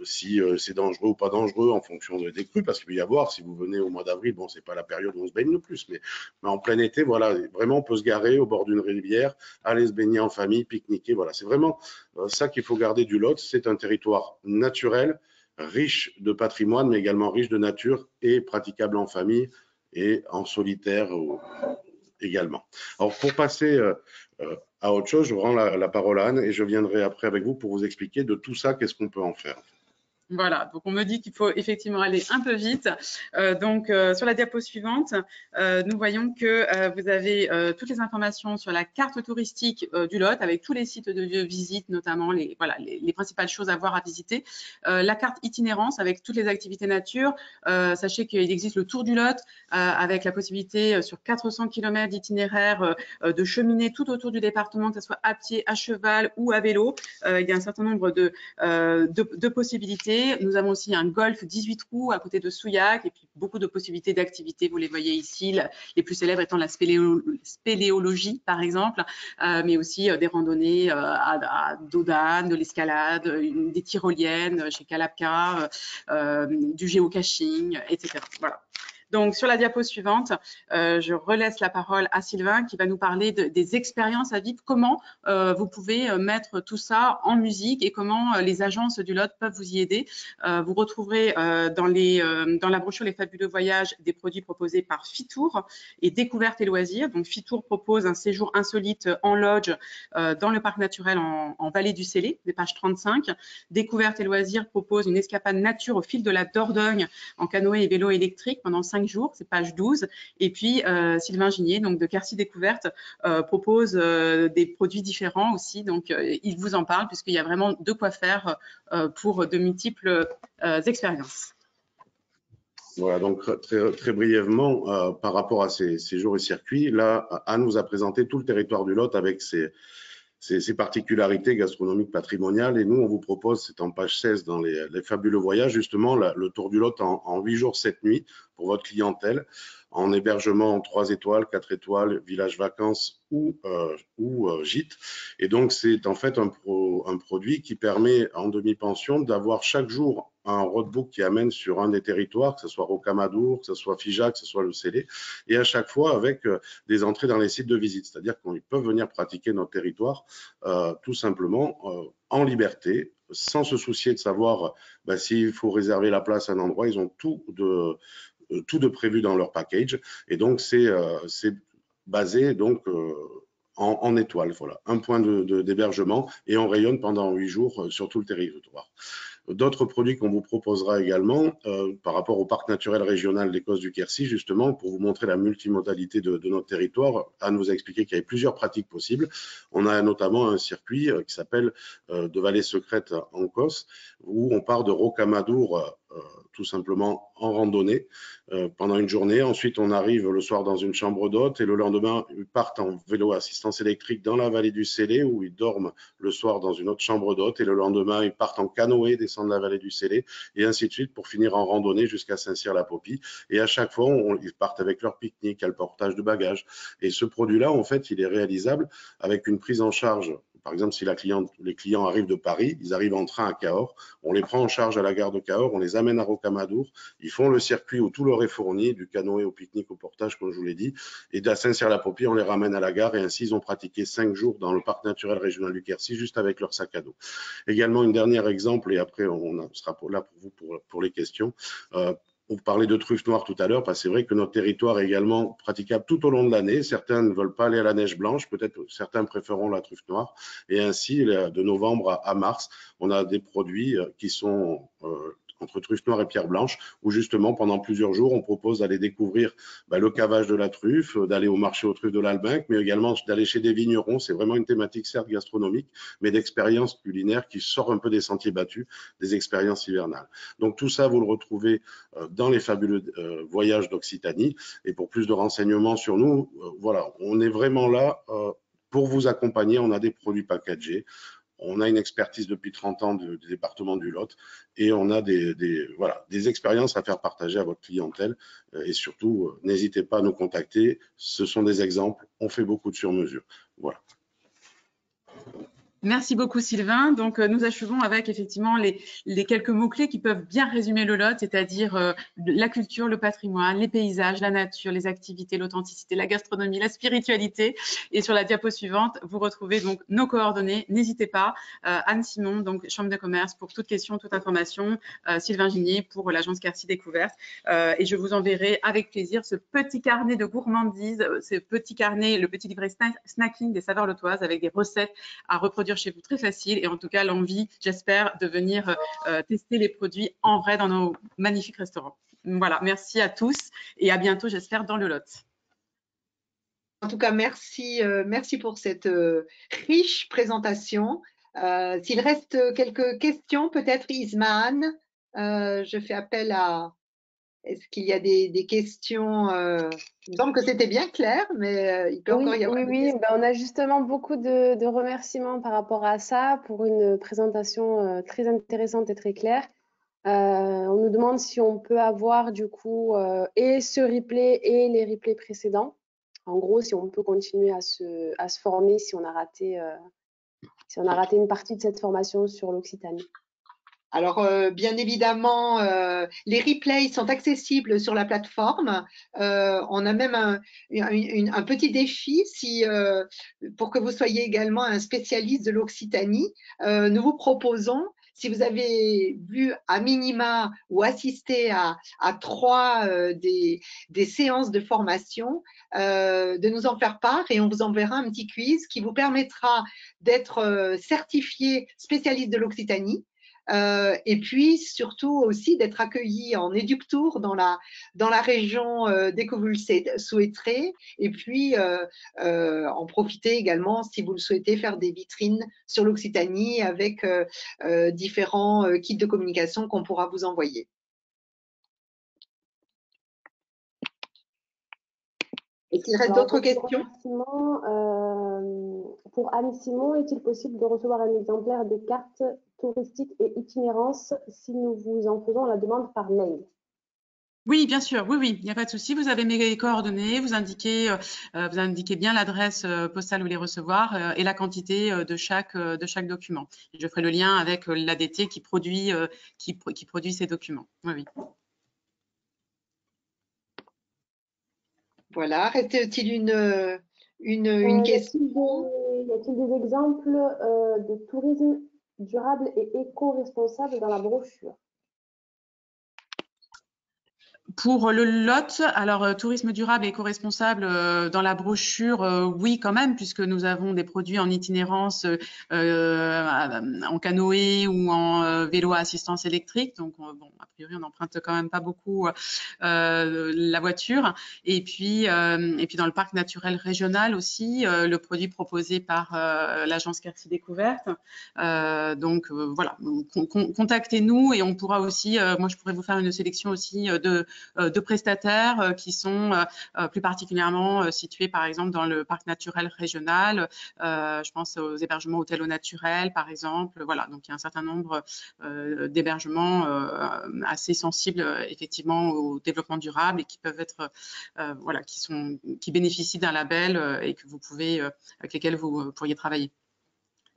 c'est dangereux ou pas dangereux en fonction des crues, parce qu'il peut y avoir, si vous venez au mois d'avril, bon, c'est pas la période où on se baigne le plus, mais en plein été, voilà, vraiment on peut se garer au bord d'une rivière, aller se baigner en famille, pique-niquer, voilà, c'est vraiment ça qu'il faut garder du Lot. C'est un territoire naturel, riche de patrimoine, mais également riche de nature et praticable en famille et en solitaire également. Alors, pour passer à autre chose, je rends la parole à Anne et je viendrai après avec vous pour vous expliquer de tout ça, qu'est-ce qu'on peut en faire. Voilà, donc on me dit qu'il faut effectivement aller un peu vite. Sur la diapo suivante, nous voyons que vous avez toutes les informations sur la carte touristique du Lot, avec tous les sites de visite, notamment les principales choses à voir, à visiter. La carte itinérance avec toutes les activités nature. Sachez qu'il existe le Tour du Lot avec la possibilité sur 400 km d'itinéraire de cheminer tout autour du département, que ce soit à pied, à cheval ou à vélo. Il y a un certain nombre de possibilités. Nous avons aussi un golf 18 trous à côté de Souillac et puis beaucoup de possibilités d'activités. Vous les voyez ici, les plus célèbres étant la spéléologie, par exemple, mais aussi des randonnées à dos d'âne, de l'escalade, des tyroliennes chez Kalapka, du géocaching, etc. Voilà. Donc, sur la diapo suivante, je relaisse la parole à Sylvain qui va nous parler des expériences à vivre, comment vous pouvez mettre tout ça en musique et comment les agences du Lot peuvent vous y aider. Vous retrouverez dans la brochure Les Fabuleux Voyages des produits proposés par Fitour et Découvertes et Loisirs. Donc, Fitour propose un séjour insolite en lodge dans le parc naturel en Vallée du Célé, des pages 35. Découvertes et Loisirs propose une escapade nature au fil de la Dordogne en canoë et vélo électrique pendant 5 jours, c'est page 12. Et puis, Sylvain Ginier, donc de Quercy Découverte, propose des produits différents aussi. Donc, il vous en parle puisqu'il y a vraiment de quoi faire pour de multiples expériences. Voilà, donc très brièvement, par rapport à ces jours et circuits, là, Anne vous a présenté tout le territoire du Lot avec ses particularités gastronomiques patrimoniales. Et nous, on vous propose, c'est en page 16 dans les Fabuleux Voyages, justement, le tour du Lot en 8 jours, 7 nuits pour votre clientèle, en hébergement en 3 étoiles, 4 étoiles, village vacances ou gîte. Et donc, c'est en fait un produit qui permet en demi-pension d'avoir chaque jour un roadbook qui amène sur un des territoires, que ce soit Rocamadour, que ce soit Figeac, que ce soit le Célé, et à chaque fois avec des entrées dans les sites de visite. C'est-à-dire qu'ils peuvent venir pratiquer notre territoire tout simplement en liberté, sans se soucier de savoir s'il faut réserver la place à un endroit. Ils ont tout de prévu dans leur package. Et donc, c'est basé donc en étoile. Voilà, un point d'hébergement et on rayonne pendant 8 jours sur tout le territoire. D'autres produits qu'on vous proposera également par rapport au parc naturel régional des Causses du Quercy, justement, pour vous montrer la multimodalité de notre territoire. Anne vous a expliqué qu'il y avait plusieurs pratiques possibles. On a notamment un circuit qui s'appelle de Vallée Secrète en Causses, où on part de Rocamadour tout simplement en randonnée pendant une journée. Ensuite, on arrive le soir dans une chambre d'hôte et le lendemain, ils partent en vélo assistance électrique dans la vallée du Célé où ils dorment le soir dans une autre chambre d'hôte et le lendemain, ils partent en canoë, descendent la vallée du Célé et ainsi de suite pour finir en randonnée jusqu'à Saint-Cyr-la-Popie. Et à chaque fois, ils partent avec leur pique-nique, le portage de bagages. Et ce produit-là, en fait, il est réalisable avec une prise en charge. Par exemple, si les clients arrivent de Paris, ils arrivent en train à Cahors, on les prend en charge à la gare de Cahors, on les amène à Rocamadour, ils font le circuit où tout leur est fourni, du canoë au pique-nique, au portage, comme je vous l'ai dit, et de Saint-Cyr-la-Popie, on les ramène à la gare et ainsi ils ont pratiqué 5 jours dans le parc naturel régional du Quercy, juste avec leur sac à dos. Également, un dernier exemple, et après on sera là pour vous pour les questions. On parlait de truffes noires tout à l'heure, parce que c'est vrai que notre territoire est également praticable tout au long de l'année. Certains ne veulent pas aller à la neige blanche, peut-être certains préféreront la truffe noire. Et ainsi, de novembre à mars, on a des produits qui sont entre Truffe Noire et Pierre Blanche, où justement pendant plusieurs jours on propose d'aller découvrir le cavage de la truffe, d'aller au marché aux truffes de l'Albinque, mais également d'aller chez des vignerons. C'est vraiment une thématique certes gastronomique, mais d'expérience culinaire qui sort un peu des sentiers battus, des expériences hivernales. Donc tout ça, vous le retrouvez dans les fabuleux voyages d'Occitanie. Et pour plus de renseignements sur nous, voilà, on est vraiment là pour vous accompagner. On a des produits packagés. On a une expertise depuis 30 ans du département du Lot et on a des expériences à faire partager à votre clientèle. Et surtout, n'hésitez pas à nous contacter. Ce sont des exemples. On fait beaucoup de sur-mesure. Voilà. Merci beaucoup Sylvain. Donc nous achevons avec effectivement les quelques mots-clés qui peuvent bien résumer le Lot, c'est-à-dire la culture, le patrimoine, les paysages, la nature, les activités, l'authenticité, la gastronomie, la spiritualité. Et sur la diapo suivante, vous retrouvez donc nos coordonnées. N'hésitez pas, Anne Simon, donc Chambre de commerce pour toute question, toute information, Sylvain Ginier pour l'agence Quercy Découverte. Et je vous enverrai avec plaisir ce petit carnet de gourmandise, ce petit carnet, le petit livret snacking des saveurs lotoises avec des recettes à reproduire chez vous très facile et en tout cas l'envie, j'espère, de venir tester les produits en vrai dans nos magnifiques restaurants. Voilà, merci à tous et à bientôt, j'espère, dans le Lot. En tout cas, merci, merci pour cette riche présentation. S'il reste quelques questions, peut-être Ismaan, je fais appel à… Est-ce qu'il y a des questions Il me semble que c'était bien clair, mais il peut encore y avoir des questions. Ben, on a justement beaucoup de remerciements par rapport à ça pour une présentation très intéressante et très claire. On nous demande si on peut avoir du coup et ce replay et les replays précédents. En gros, si on peut continuer à se former si on a raté une partie de cette formation sur l'Occitanie. Alors, bien évidemment, les replays sont accessibles sur la plateforme. On a même un petit défi pour que vous soyez également un spécialiste de l'Occitanie. Nous vous proposons, si vous avez vu à minima ou assisté à 3 des séances de formation, de nous en faire part et on vous enverra un petit quiz qui vous permettra d'être certifié spécialiste de l'Occitanie. Et puis surtout aussi d'être accueilli en éductour dans la région dès que vous le souhaiterez, et puis en profiter également si vous le souhaitez faire des vitrines sur l'Occitanie avec différents kits de communication qu'on pourra vous envoyer. Est-ce qu'il reste d'autres questions? Pour Anne Simon, est-il possible de recevoir un exemplaire des cartes touristiques et itinérances si nous vous en faisons la demande par mail? Oui, bien sûr, oui, il n'y a pas de souci. Vous avez mes coordonnées, vous indiquez bien l'adresse postale où les recevoir et la quantité de chaque document. Je ferai le lien avec l'ADT qui produit ces documents. Oui. Voilà, reste-t-il une question? Y a-t-il des exemples de tourisme durable et éco-responsable dans la brochure? Pour le Lot, alors tourisme durable et éco-responsable dans la brochure, oui quand même, puisque nous avons des produits en itinérance en canoë ou en vélo à assistance électrique. Donc, bon, a priori, on n'emprunte quand même pas beaucoup la voiture. Et puis dans le parc naturel régional aussi, le produit proposé par l'agence Quercy Découverte. Donc, voilà, contactez-nous et on pourra aussi, moi je pourrais vous faire une sélection aussi de prestataires qui sont plus particulièrement situés par exemple dans le parc naturel régional. Je pense aux hébergements hôtels au naturel par exemple. Voilà, donc il y a un certain nombre d'hébergements assez sensibles effectivement au développement durable et qui peuvent être voilà, qui bénéficient d'un label et que vous pouvez avec lesquels vous pourriez travailler.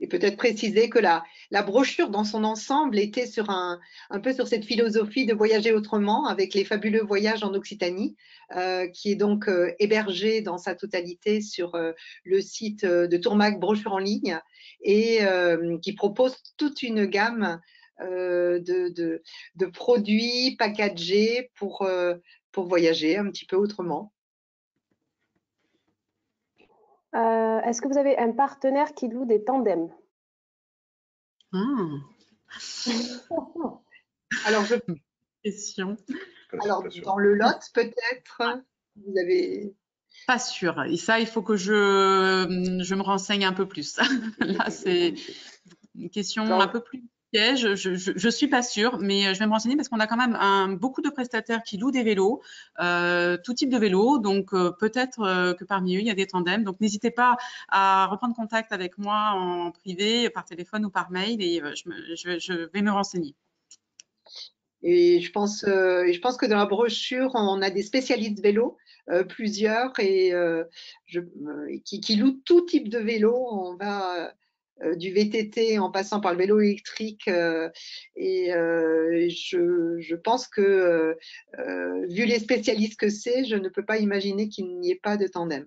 Et peut-être préciser que la brochure dans son ensemble était sur un peu sur cette philosophie de voyager autrement avec les fabuleux voyages en Occitanie, qui est donc hébergé dans sa totalité sur le site de Tourmac Brochure en ligne et qui propose toute une gamme de produits packagés pour voyager un petit peu autrement. Est-ce que vous avez un partenaire qui loue des tandems? Alors, Question. alors dans le Lot, peut-être, vous avez… Pas sûr. Et ça, il faut que je me renseigne un peu plus. Là, c'est une question Alors, un peu plus piège. Je suis pas sûre, mais je vais me renseigner parce qu'on a quand même beaucoup de prestataires qui louent des vélos, tout type de vélos. Donc, peut-être que parmi eux, il y a des tandems. Donc, n'hésitez pas à reprendre contact avec moi en privé, par téléphone ou par mail et je vais me renseigner. et je pense que dans la brochure, on a des spécialistes vélo, plusieurs, et qui louent tout type de vélo. On va du VTT en passant par le vélo électrique, et je pense que, vu les spécialistes que c'est, je ne peux pas imaginer qu'il n'y ait pas de tandem.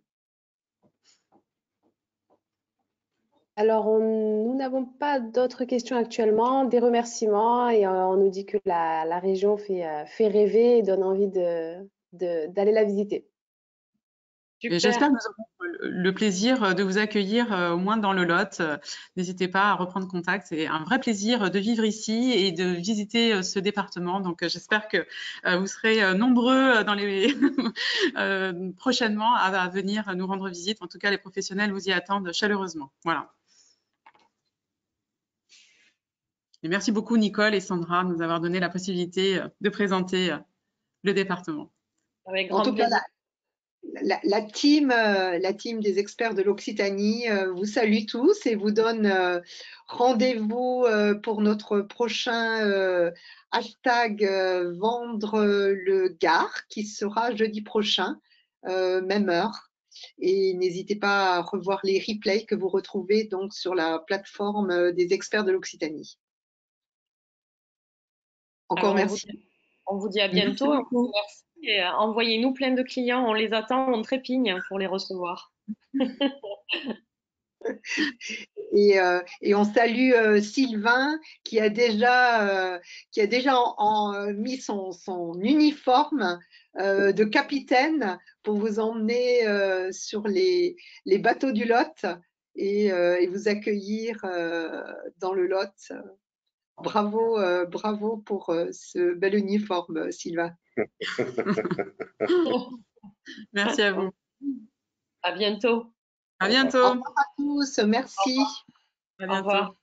Alors, nous n'avons pas d'autres questions actuellement, des remerciements et on nous dit que la région fait rêver et donne envie d'aller la visiter. Et j'espère que nous aurons le plaisir de vous accueillir au moins dans le Lot. N'hésitez pas à reprendre contact. C'est un vrai plaisir de vivre ici et de visiter ce département. Donc, j'espère que vous serez nombreux dans les prochainement à venir nous rendre visite. En tout cas, les professionnels vous y attendent chaleureusement. Voilà. Et merci beaucoup, Nicole et Sandra, de nous avoir donné la possibilité de présenter le département. Avec En grand tout cas, plaisir. la team des experts de l'Occitanie vous salue tous et vous donne rendez-vous pour notre prochain hashtag Vendre le Gard qui sera jeudi prochain, même heure. Et n'hésitez pas à revoir les replays que vous retrouvez donc sur la plateforme des experts de l'Occitanie. Encore merci. On vous dit à bientôt. Merci. Et envoyez-nous plein de clients. On les attend, on trépigne pour les recevoir. Et on salue Sylvain qui a déjà mis son uniforme de capitaine pour vous emmener sur les bateaux du Lot et vous accueillir dans le Lot. Bravo, bravo pour ce bel uniforme, Sylvain. Merci à vous. À bientôt. À bientôt. Au revoir à tous. Merci. À bientôt. Au revoir.